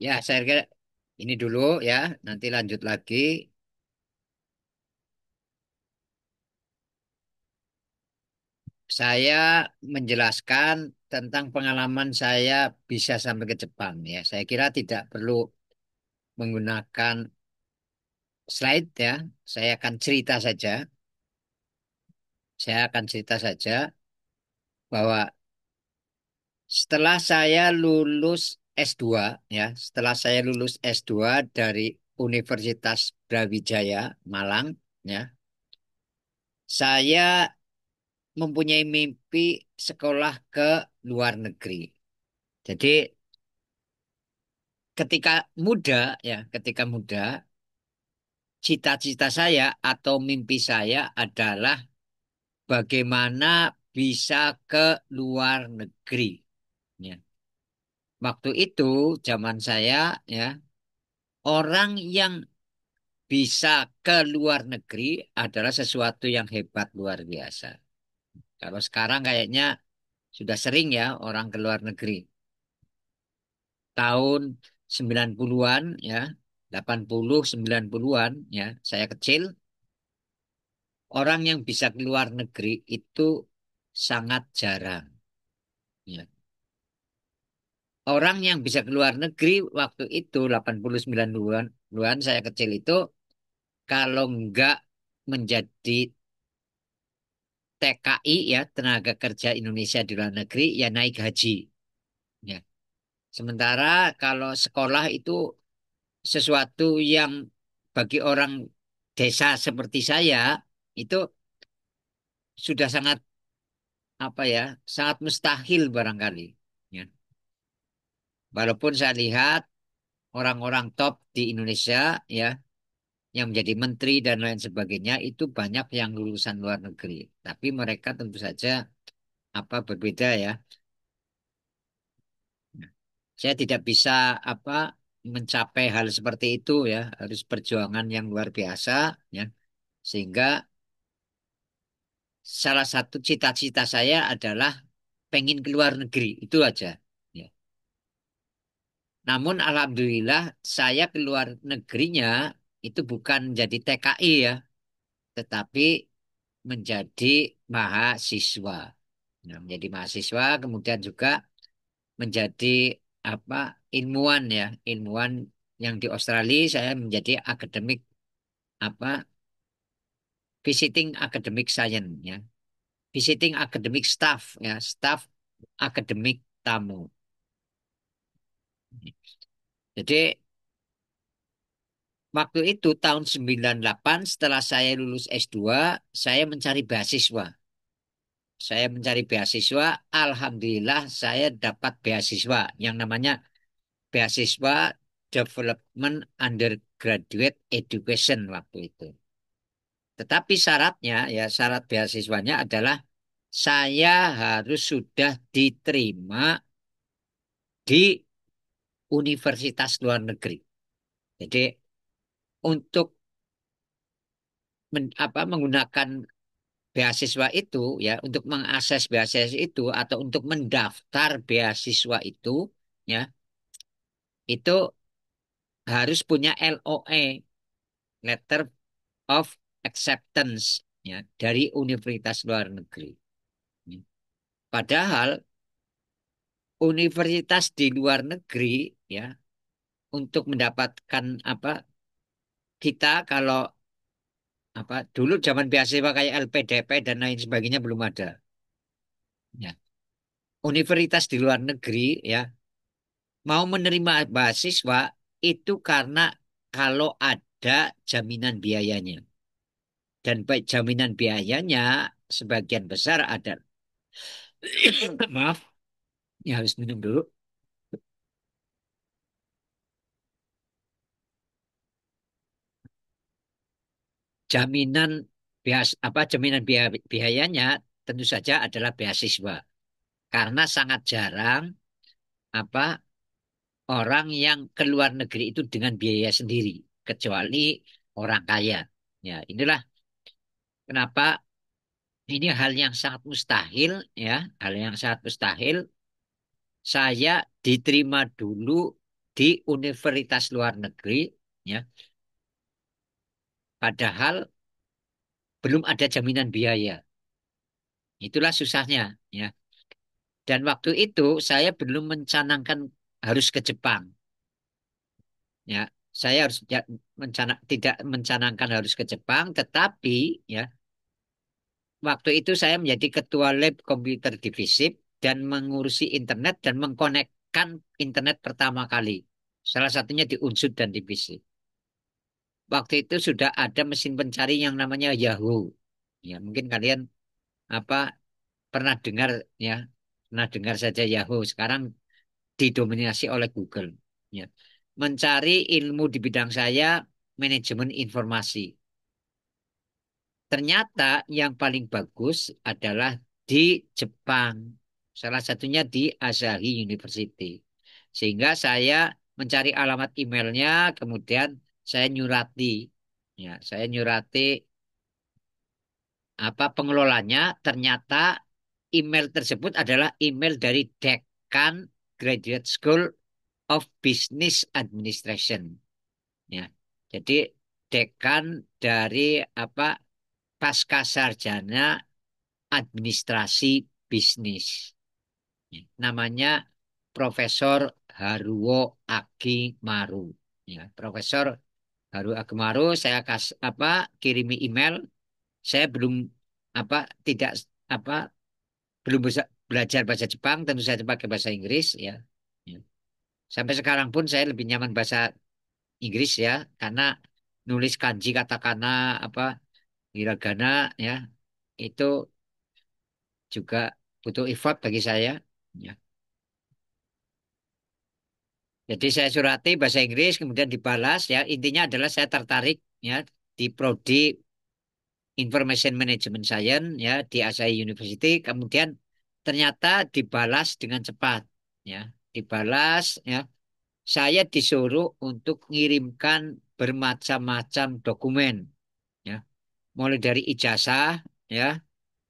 Ya, saya kira ini dulu ya, nanti lanjut lagi. Saya menjelaskan tentang pengalaman saya bisa sampai ke Jepang ya. Saya kira tidak perlu menggunakan slide ya. Saya akan cerita saja. Saya akan cerita saja bahwa setelah saya lulus S2 ya, setelah saya lulus S2 dari Universitas Brawijaya Malang ya, saya mempunyai mimpi sekolah ke luar negeri. Jadi ketika muda ya, ketika muda, cita-cita saya atau mimpi saya adalah bagaimana bisa ke luar negeri. Ya. Waktu itu zaman saya ya, orang yang bisa ke luar negeri adalah sesuatu yang hebat luar biasa. Kalau sekarang kayaknya sudah sering ya orang ke luar negeri. Tahun 90-an ya, 80 90-an ya, saya kecil, orang yang bisa ke luar negeri itu sangat jarang ya. Orang yang bisa ke luar negeri waktu itu 80 90-an saya kecil itu kalau enggak menjadi TKI ya, tenaga kerja Indonesia di luar negeri ya naik haji ya. Sementara kalau sekolah itu sesuatu yang bagi orang desa seperti saya itu sudah sangat apa ya, sangat mustahil barangkali. Ya. Walaupun saya lihat orang-orang top di Indonesia ya yang menjadi menteri dan lain sebagainya itu banyak yang lulusan luar negeri. Tapi mereka tentu saja apa berbeda ya. Saya tidak bisa apa mencapai hal seperti itu ya, harus perjuangan yang luar biasa ya. Sehingga salah satu cita-cita saya adalah pengen keluar negeri, itu aja. Ya. Namun alhamdulillah saya keluar negerinya itu bukan jadi TKI ya, tetapi menjadi mahasiswa. Nah, menjadi mahasiswa kemudian juga menjadi apa ilmuwan ya, ilmuwan yang di Australia saya menjadi akademik apa visiting academic science ya, visiting academic staff ya, staff akademik tamu. Jadi waktu itu tahun 98 setelah saya lulus S2, saya mencari beasiswa. Saya mencari beasiswa, alhamdulillah saya dapat beasiswa yang namanya beasiswa Development Undergraduate Education waktu itu. Tetapi syaratnya ya syarat beasiswanya adalah saya harus sudah diterima di universitas luar negeri. Jadi untuk menggunakan beasiswa itu ya untuk mengakses beasiswa itu atau untuk mendaftar beasiswa itu ya itu harus punya LOE, Letter of Acceptance ya dari universitas luar negeri. Padahal universitas di luar negeri ya untuk mendapatkan apa kita kalau apa dulu zaman beasiswa kayak LPDP dan lain sebagainya belum ada. Ya. Universitas di luar negeri ya mau menerima mahasiswa itu karena kalau ada jaminan biayanya. Dan baik jaminan biayanya sebagian besar ada. Maaf, ya harus minum dulu. Jaminan jaminan biayanya tentu saja adalah beasiswa. Karena sangat jarang apa orang yang ke luar negeri itu dengan biaya sendiri, kecuali orang kaya. Ya, inilah kenapa ini hal yang sangat mustahil ya, hal yang sangat mustahil. Saya diterima dulu di universitas luar negeri, ya, padahal belum ada jaminan biaya. Itulah susahnya, ya. Dan waktu itu saya belum mencanangkan harus ke Jepang, ya. Saya harus tidak mencanangkan harus ke Jepang, tetapi ya waktu itu saya menjadi ketua lab komputer divisif dan mengurusi internet dan mengkonekkan internet pertama kali. Salah satunya di Unsur dan divisi. Waktu itu sudah ada mesin pencari yang namanya Yahoo. Ya, mungkin kalian apa pernah dengar, ya, pernah dengar saja Yahoo. Sekarang didominasi oleh Google. Ya. Mencari ilmu di bidang saya manajemen informasi. Ternyata yang paling bagus adalah di Jepang. Salah satunya di Asahi University. Sehingga saya mencari alamat emailnya, kemudian saya nyurati. Ya, saya nyurati apa pengelolanya. Ternyata email tersebut adalah email dari Dekan Graduate School of Business Administration. Ya, jadi dekan dari apa pasca sarjana administrasi bisnis. Ya, namanya Profesor Haruo Akimaru. Ya, Profesor Haruo Akimaru, saya kirimi email. Saya belum apa tidak apa belum bisa belajar bahasa Jepang, tentu saja pakai bahasa Inggris, ya. Ya. Sampai sekarang pun saya lebih nyaman bahasa Inggris, ya, karena nulis kanji katakana apa hiragana, ya, itu juga butuh effort bagi saya. Ya. Jadi saya surati bahasa Inggris kemudian dibalas, ya, intinya adalah saya tertarik, ya, di prodi Information Management Science, ya, di Asahi University, kemudian ternyata dibalas dengan cepat, ya, dibalas, ya. Saya disuruh untuk mengirimkan bermacam-macam dokumen, ya, mulai dari ijazah, ya,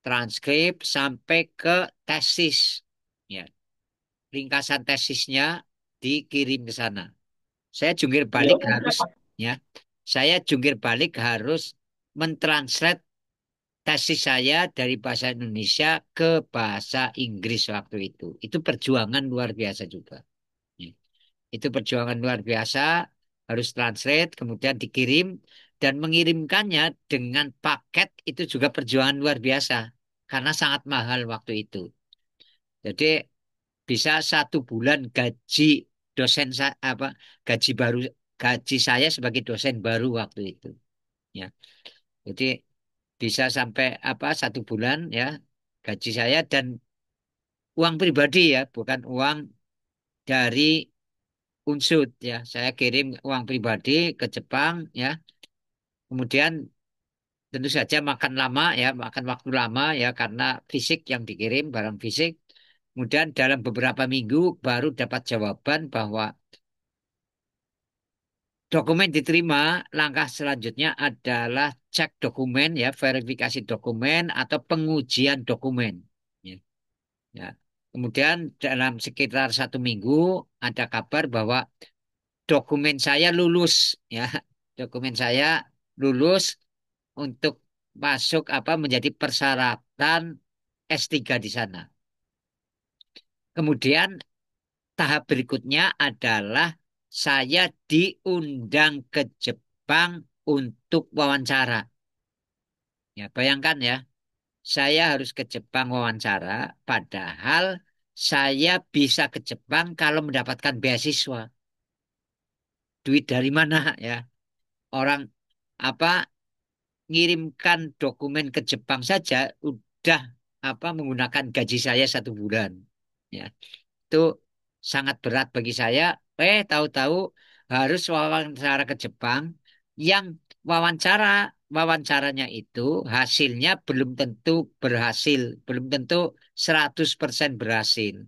transkrip sampai ke tesis, ya, ringkasan tesisnya dikirim ke sana. Saya jungkir balik harus, ya, saya jungkir balik harus mentranslate tesis saya dari bahasa Indonesia ke bahasa Inggris waktu itu. Itu perjuangan luar biasa juga. Ya. Itu perjuangan luar biasa, harus translate, kemudian dikirim, dan mengirimkannya dengan paket itu juga perjuangan luar biasa, karena sangat mahal waktu itu. Jadi bisa 1 bulan gaji dosen gaji baru gaji saya sebagai dosen baru waktu itu. Ya, jadi bisa sampai 1 bulan, ya, gaji saya dan uang pribadi, ya, bukan uang dari Unsud, ya. Saya kirim uang pribadi ke Jepang, ya. Kemudian tentu saja makan lama, ya, makan waktu lama, ya, karena fisik yang dikirim barang fisik. Kemudian dalam beberapa minggu baru dapat jawaban bahwa dokumen diterima. Langkah selanjutnya adalah cek dokumen, ya, verifikasi dokumen atau pengujian dokumen. Ya, ya. Kemudian dalam sekitar 1 minggu ada kabar bahwa dokumen saya lulus, ya, dokumen saya lulus untuk masuk menjadi persyaratan S3 di sana. Kemudian tahap berikutnya adalah saya diundang ke Jepang untuk wawancara. Ya, bayangkan, ya, saya harus ke Jepang wawancara, padahal saya bisa ke Jepang kalau mendapatkan beasiswa. Duit dari mana, ya? Orang apa ngirimkan dokumen ke Jepang saja udah menggunakan gaji saya 1 bulan. Ya, itu sangat berat bagi saya. Tahu-tahu harus wawancara ke Jepang yang wawancara wawancaranya itu hasilnya belum tentu berhasil, belum tentu 100% berhasil.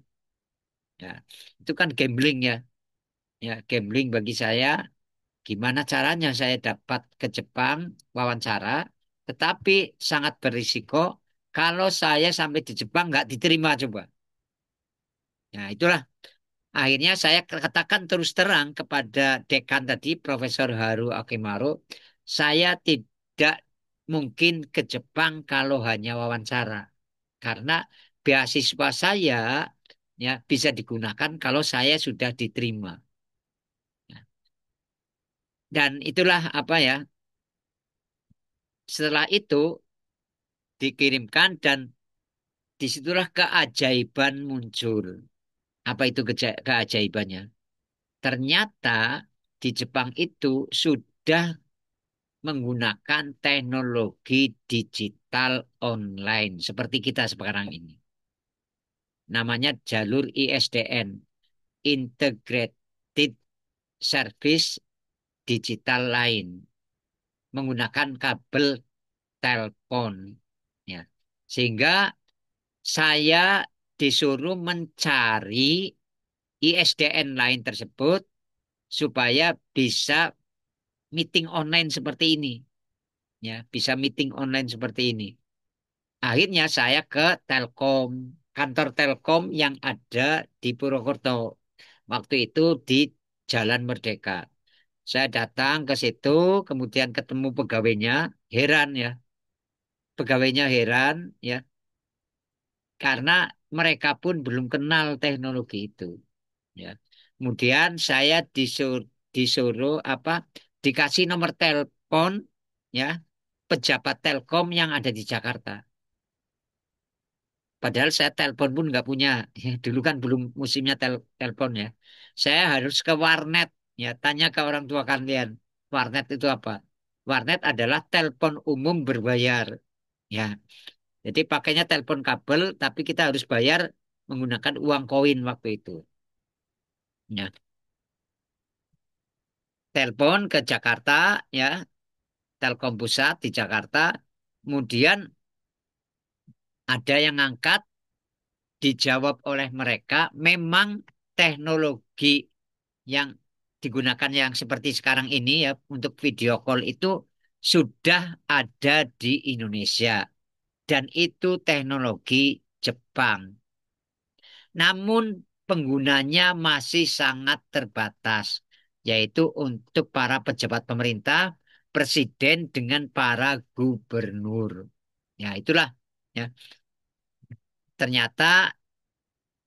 Ya, itu kan gambling, ya. Ya, gambling bagi saya. Gimana caranya saya dapat ke Jepang wawancara, tetapi sangat berisiko kalau saya sampai di Jepang nggak diterima coba. Nah, itulah Akhirnya saya katakan terus terang kepada dekan tadi, Profesor Haru Akimaru, saya tidak mungkin ke Jepang kalau hanya wawancara. Karena beasiswa saya ya bisa digunakan kalau saya sudah diterima. Dan itulah apa ya, setelah itu dikirimkan dan disitulah keajaiban muncul. Apa itu keajaibannya? Ternyata di Jepang itu sudah menggunakan teknologi digital online seperti kita sekarang ini. Namanya jalur ISDN, Integrated Service Digital Line, menggunakan kabel telepon. Ya. Sehingga saya disuruh mencari ISDN lain tersebut supaya bisa meeting online seperti ini. Ya, bisa meeting online seperti ini. Akhirnya saya ke Telkom, kantor Telkom yang ada di Purwokerto. Waktu itu di Jalan Merdeka. Saya datang ke situ, kemudian ketemu pegawainya, heran ya. Pegawainya heran ya, karena mereka pun belum kenal teknologi itu. Ya. Kemudian saya disuruh apa? Dikasih nomor telepon ya pejabat Telkom yang ada di Jakarta. Padahal saya telepon pun nggak punya. Ya, dulu kan belum musimnya telepon ya. Saya harus ke warnet. Ya, tanya ke orang tua kalian. Warnet itu apa? Warnet adalah telepon umum berbayar. Ya, jadi pakainya telepon kabel, tapi kita harus bayar menggunakan uang koin waktu itu. Ya, telepon ke Jakarta, ya, Telkom Pusat di Jakarta. Kemudian ada yang ngangkat, dijawab oleh mereka. Memang teknologi yang digunakan yang seperti sekarang ini ya untuk video call itu sudah ada di Indonesia dan itu teknologi Jepang. Namun penggunanya masih sangat terbatas, yaitu untuk para pejabat pemerintah, presiden dengan para gubernur. Ya, itulah ya. Ternyata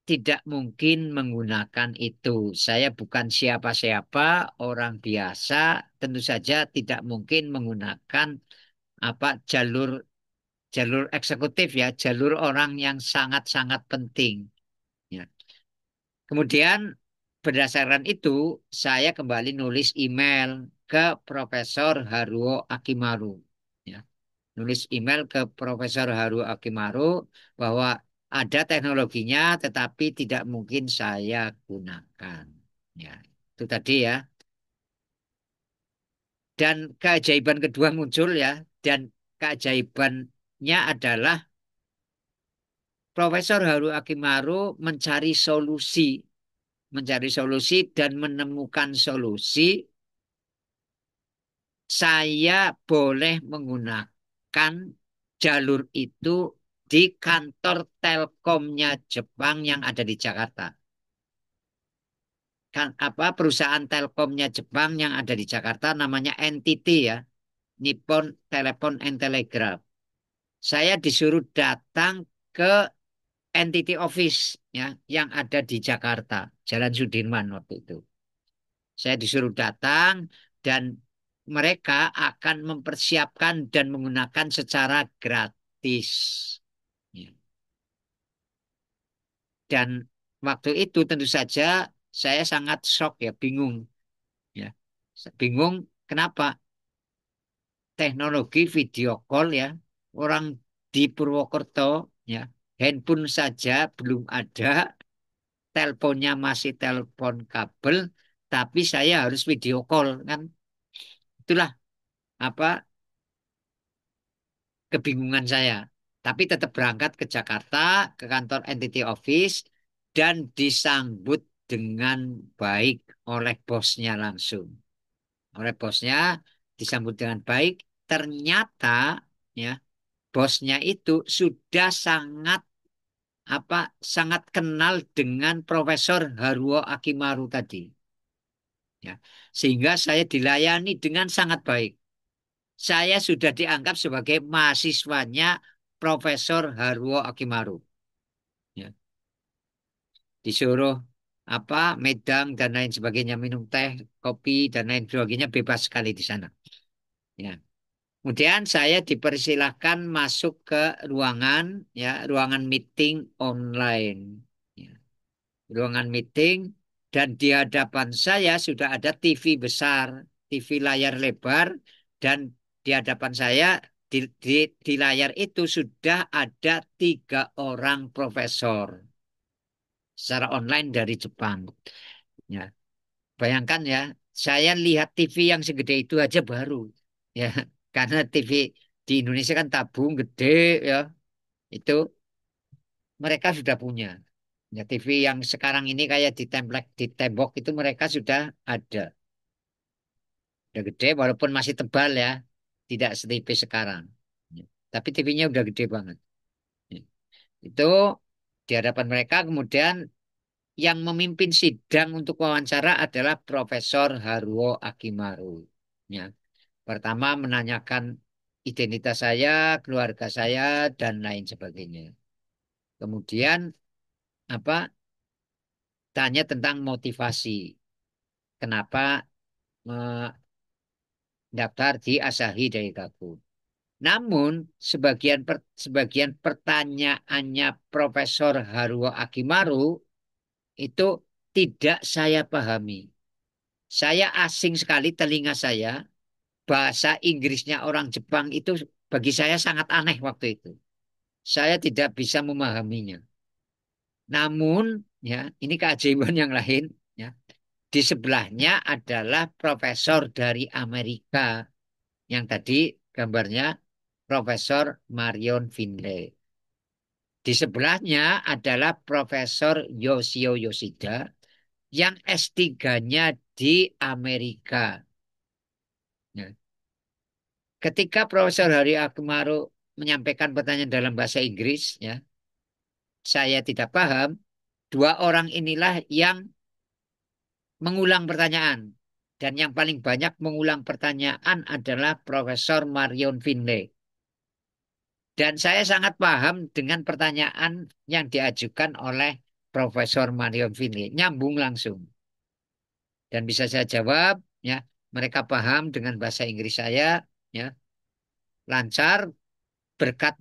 tidak mungkin menggunakan itu. Saya bukan siapa-siapa, orang biasa, tentu saja tidak mungkin menggunakan apa jalur jalur eksekutif ya, jalur orang yang sangat-sangat penting. Ya. Kemudian berdasarkan itu saya kembali nulis email ke Profesor Haruo Akimaru. Ya. Nulis email ke Profesor Haruo Akimaru bahwa ada teknologinya tetapi tidak mungkin saya gunakan. Ya, itu tadi ya. Dan keajaiban kedua muncul ya. Dan keajaibannya adalah Profesor Haruo Akimaru mencari solusi dan menemukan solusi. Saya boleh menggunakan jalur itu di kantor Telkomnya Jepang yang ada di Jakarta. Kan apa perusahaan Telkomnya Jepang yang ada di Jakarta namanya NTT ya, Nippon Telepon and Telegraph. Saya disuruh datang ke NTT Office ya yang ada di Jakarta, Jalan Sudirman waktu itu. Saya disuruh datang dan mereka akan mempersiapkan dan menggunakan secara gratis. Ya. Dan waktu itu tentu saja saya sangat shock ya, bingung. Ya. Bingung kenapa teknologi video call ya, orang di Purwokerto ya, handphone saja belum ada, teleponnya masih telepon kabel, tapi saya harus video call kan. Itulah apa kebingungan saya. Tapi tetap berangkat ke Jakarta, ke kantor NTT Office, dan disambut dengan baik oleh bosnya langsung. Oleh bosnya disambut dengan baik. Ternyata ya bosnya itu sudah sangat apa sangat kenal dengan Profesor Haruo Akimaru tadi. Ya. Sehingga saya dilayani dengan sangat baik. Saya sudah dianggap sebagai mahasiswanya Profesor Haruo Akimaru. Ya. Disuruh apa medang dan lain sebagainya, minum teh, kopi dan lain sebagainya bebas sekali di sana. Ya. Kemudian saya dipersilahkan masuk ke ruangan, ya, ruangan meeting online. Ya. Ruangan meeting dan di hadapan saya sudah ada TV besar, TV layar lebar dan di hadapan saya di layar itu sudah ada 3 orang profesor secara online dari Jepang. Ya, bayangkan ya, saya lihat TV yang segede itu aja baru, ya, karena TV di Indonesia kan tabung gede, ya, itu mereka sudah punya. Ya, TV yang sekarang ini kayak ditemplek di tembok itu mereka sudah ada. Udah gede walaupun masih tebal ya. Tidak setipis sekarang. Ya. Tapi TV-nya udah gede banget. Ya. Itu di hadapan mereka kemudian yang memimpin sidang untuk wawancara adalah Profesor Haruo Akimaru. Ya. Pertama menanyakan identitas saya, keluarga saya, dan lain sebagainya. Kemudian apa? Tanya tentang motivasi. Kenapa daftar di Asahi Daigaku. Namun sebagian pertanyaannya Profesor Haruo Akimaru itu tidak saya pahami. Saya asing sekali telinga saya. Bahasa Inggrisnya orang Jepang itu bagi saya sangat aneh waktu itu. Saya tidak bisa memahaminya. Namun ya ini keajaiban yang lain ya. Di sebelahnya adalah profesor dari Amerika yang tadi gambarnya Profesor Marion Finlay. Di sebelahnya adalah Profesor Yoshio Yoshida yang S3-nya di Amerika. Nah, ketika Profesor Hari Akumaru menyampaikan pertanyaan dalam bahasa Inggris, ya, saya tidak paham. 2 orang inilah yang mengulang pertanyaan. Dan yang paling banyak mengulang pertanyaan adalah Profesor Marion Finlay. Dan saya sangat paham dengan pertanyaan yang diajukan oleh Profesor Marion Finlay. Nyambung langsung. Dan bisa saya jawab, ya, mereka paham dengan bahasa Inggris saya, ya, lancar. Berkat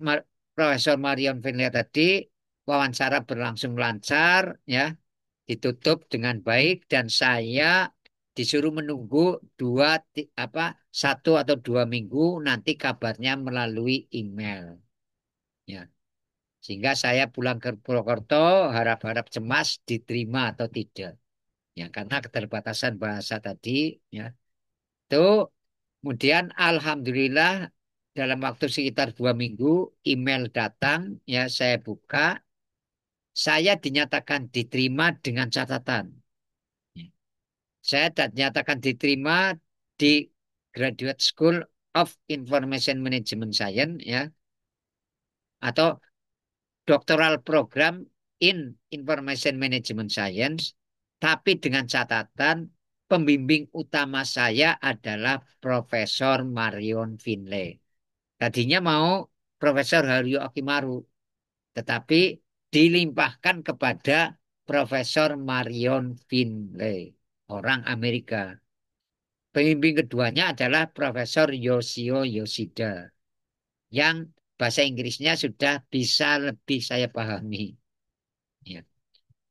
Profesor Marion Finlay tadi, wawancara berlangsung lancar, ya, ditutup dengan baik, dan saya disuruh menunggu 1 atau 2 minggu nanti kabarnya melalui email. Ya. Sehingga saya pulang ke Purwokerto harap-harap cemas diterima atau tidak. Ya, karena keterbatasan bahasa tadi, ya. Itu kemudian alhamdulillah dalam waktu sekitar 2 minggu email datang, ya saya buka, saya dinyatakan diterima dengan catatan. Ya. Saya dinyatakan diterima di Graduate School of Information Management Science, ya, atau Doctoral Program in Information Management Science, tapi dengan catatan pembimbing utama saya adalah Profesor Marion Finlay. Tadinya mau Profesor Haruo Akimaru, tetapi dilimpahkan kepada Profesor Marion Finlay, orang Amerika. Pembimbing keduanya adalah Profesor Yoshio Yoshida, yang bahasa Inggrisnya sudah bisa lebih saya pahami. Ya,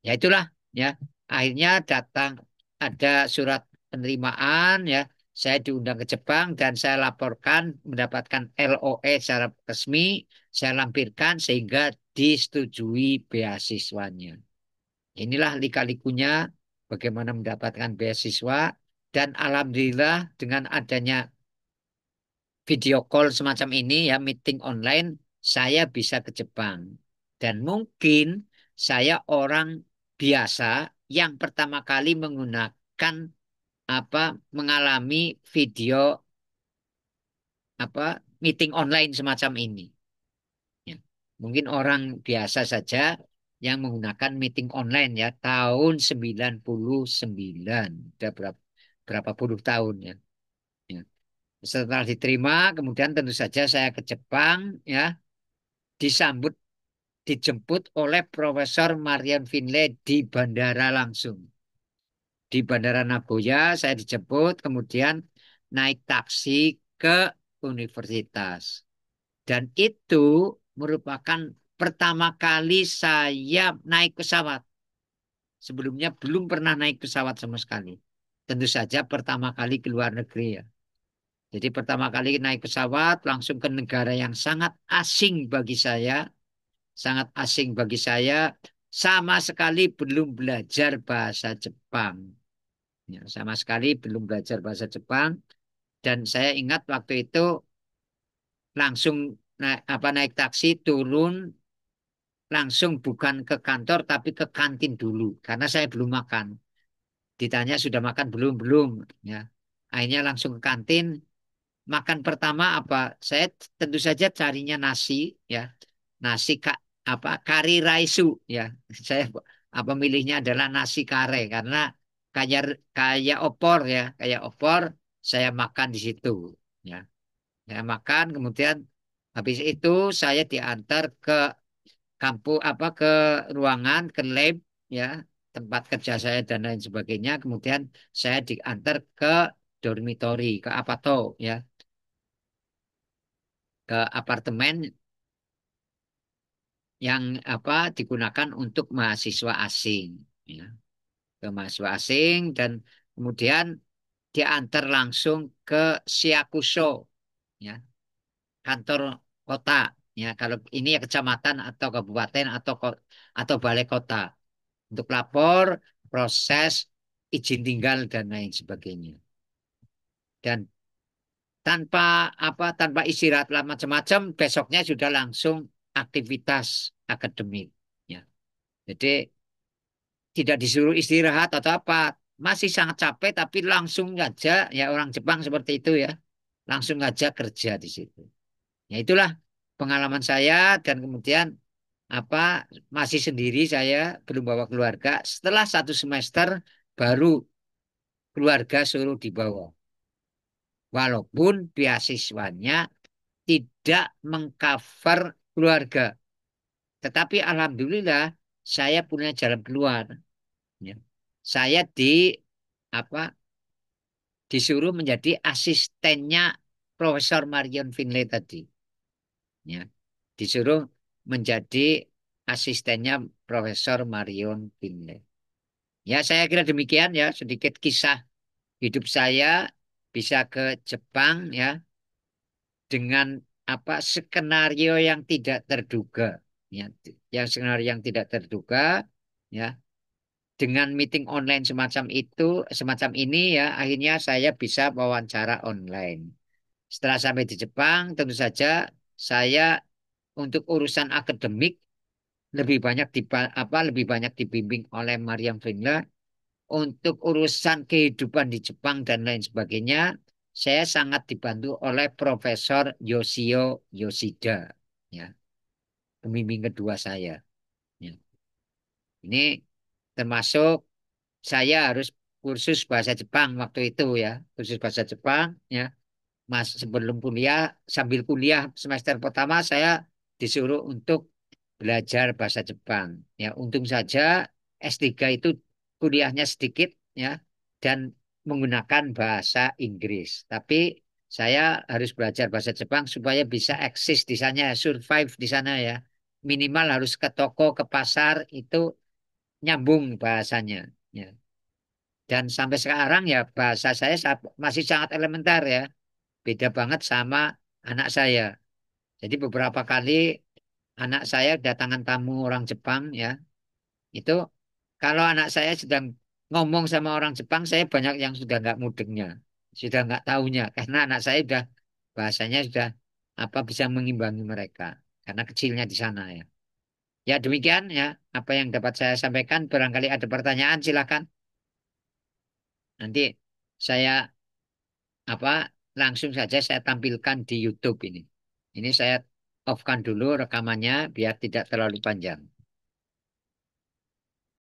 ya itulah ya. Akhirnya datang ada surat penerimaan ya. Saya diundang ke Jepang dan saya laporkan mendapatkan LOE secara resmi. Saya lampirkan sehingga disetujui beasiswanya. Inilah lika-likunya bagaimana mendapatkan beasiswa dan alhamdulillah dengan adanya video call semacam ini ya, meeting online, saya bisa ke Jepang. Dan mungkin saya orang biasa yang pertama kali menggunakan apa mengalami video apa meeting online semacam ini. Ya. Mungkin orang biasa saja yang menggunakan meeting online ya tahun 99. Udah berapa puluh tahun ya. Ya. Setelah diterima, kemudian tentu saja saya ke Jepang ya, disambut dijemput oleh Profesor Marion Finlay di bandara langsung. Di Bandara Nagoya saya dijemput, kemudian naik taksi ke universitas. Dan itu merupakan pertama kali saya naik pesawat. Sebelumnya belum pernah naik pesawat sama sekali. Tentu saja pertama kali ke luar negeri ya. Jadi pertama kali naik pesawat langsung ke negara yang sangat asing bagi saya. Sangat asing bagi saya. Sama sekali belum belajar bahasa Jepang. Ya, sama sekali belum belajar bahasa Jepang. Dan saya ingat waktu itu langsung naik taksi turun langsung bukan ke kantor tapi ke kantin dulu karena saya belum makan. Ditanya sudah makan belum belum ya. Akhirnya langsung ke kantin. Makan pertama apa? Saya tentu saja carinya nasi ya. Nasi kari raisu ya. Saya apa milihnya adalah nasi kare karena kayak kayak opor ya, kayak opor saya makan di situ ya. Saya makan kemudian habis itu saya diantar ke kampus ke ruangan ke lab ya tempat kerja saya dan lain sebagainya kemudian saya diantar ke dormitory ke apato ya ke apartemen yang digunakan untuk mahasiswa asing ya ke mahasiswa asing dan kemudian diantar langsung ke Siakuso ya kantor kota ya kalau ini ya kecamatan atau kabupaten atau balai kota untuk lapor proses izin tinggal dan lain sebagainya. Dan tanpa istirahat lah macam-macam, besoknya sudah langsung aktivitas akademik. Ya. Jadi tidak disuruh istirahat atau apa, masih sangat capek tapi langsung aja ya orang Jepang seperti itu ya, langsung aja kerja di situ. Ya itulah pengalaman saya dan kemudian masih sendiri saya belum bawa keluarga. Setelah 1 semester baru keluarga suruh dibawa. Walaupun beasiswanya tidak mengcover keluarga. Tetapi alhamdulillah saya punya jalan keluar. Ya. Saya apa disuruh menjadi asistennya Profesor Marion Finlay tadi. Ya. Disuruh menjadi asistennya Profesor Marion Finlay. Ya, saya kira demikian ya, sedikit kisah hidup saya bisa ke Jepang ya dengan skenario yang tidak terduga ya yang skenario yang tidak terduga ya dengan meeting online semacam ini ya akhirnya saya bisa wawancara online setelah sampai di Jepang tentu saja saya untuk urusan akademik lebih banyak dibimbing oleh Mariam Finla untuk urusan kehidupan di Jepang dan lain sebagainya, saya sangat dibantu oleh Profesor Yoshio Yoshida, ya, pembimbing kedua saya. Ya. Ini termasuk saya harus kursus bahasa Jepang waktu itu ya, kursus bahasa Jepang, ya. Mas sebelum kuliah, sambil kuliah semester pertama saya disuruh untuk belajar bahasa Jepang. Ya, untung saja S3 itu kuliahnya sedikit ya dan menggunakan bahasa Inggris. Tapi saya harus belajar bahasa Jepang supaya bisa eksis di sana, survive di sana ya. Minimal harus ke toko, ke pasar itu nyambung bahasanya. Ya. Dan sampai sekarang ya bahasa saya masih sangat elementer ya. Beda banget sama anak saya. Jadi beberapa kali anak saya datangan tamu orang Jepang ya. Itu kalau anak saya sedang ngomong sama orang Jepang, saya banyak yang sudah nggak mudengnya, sudah nggak taunya, karena anak saya sudah bahasanya sudah bisa mengimbangi mereka, karena kecilnya di sana ya. Ya demikian ya, apa yang dapat saya sampaikan. Barangkali ada pertanyaan, silakan. Nanti saya apa langsung saja saya tampilkan di YouTube ini. Ini saya off-kan dulu rekamannya biar tidak terlalu panjang.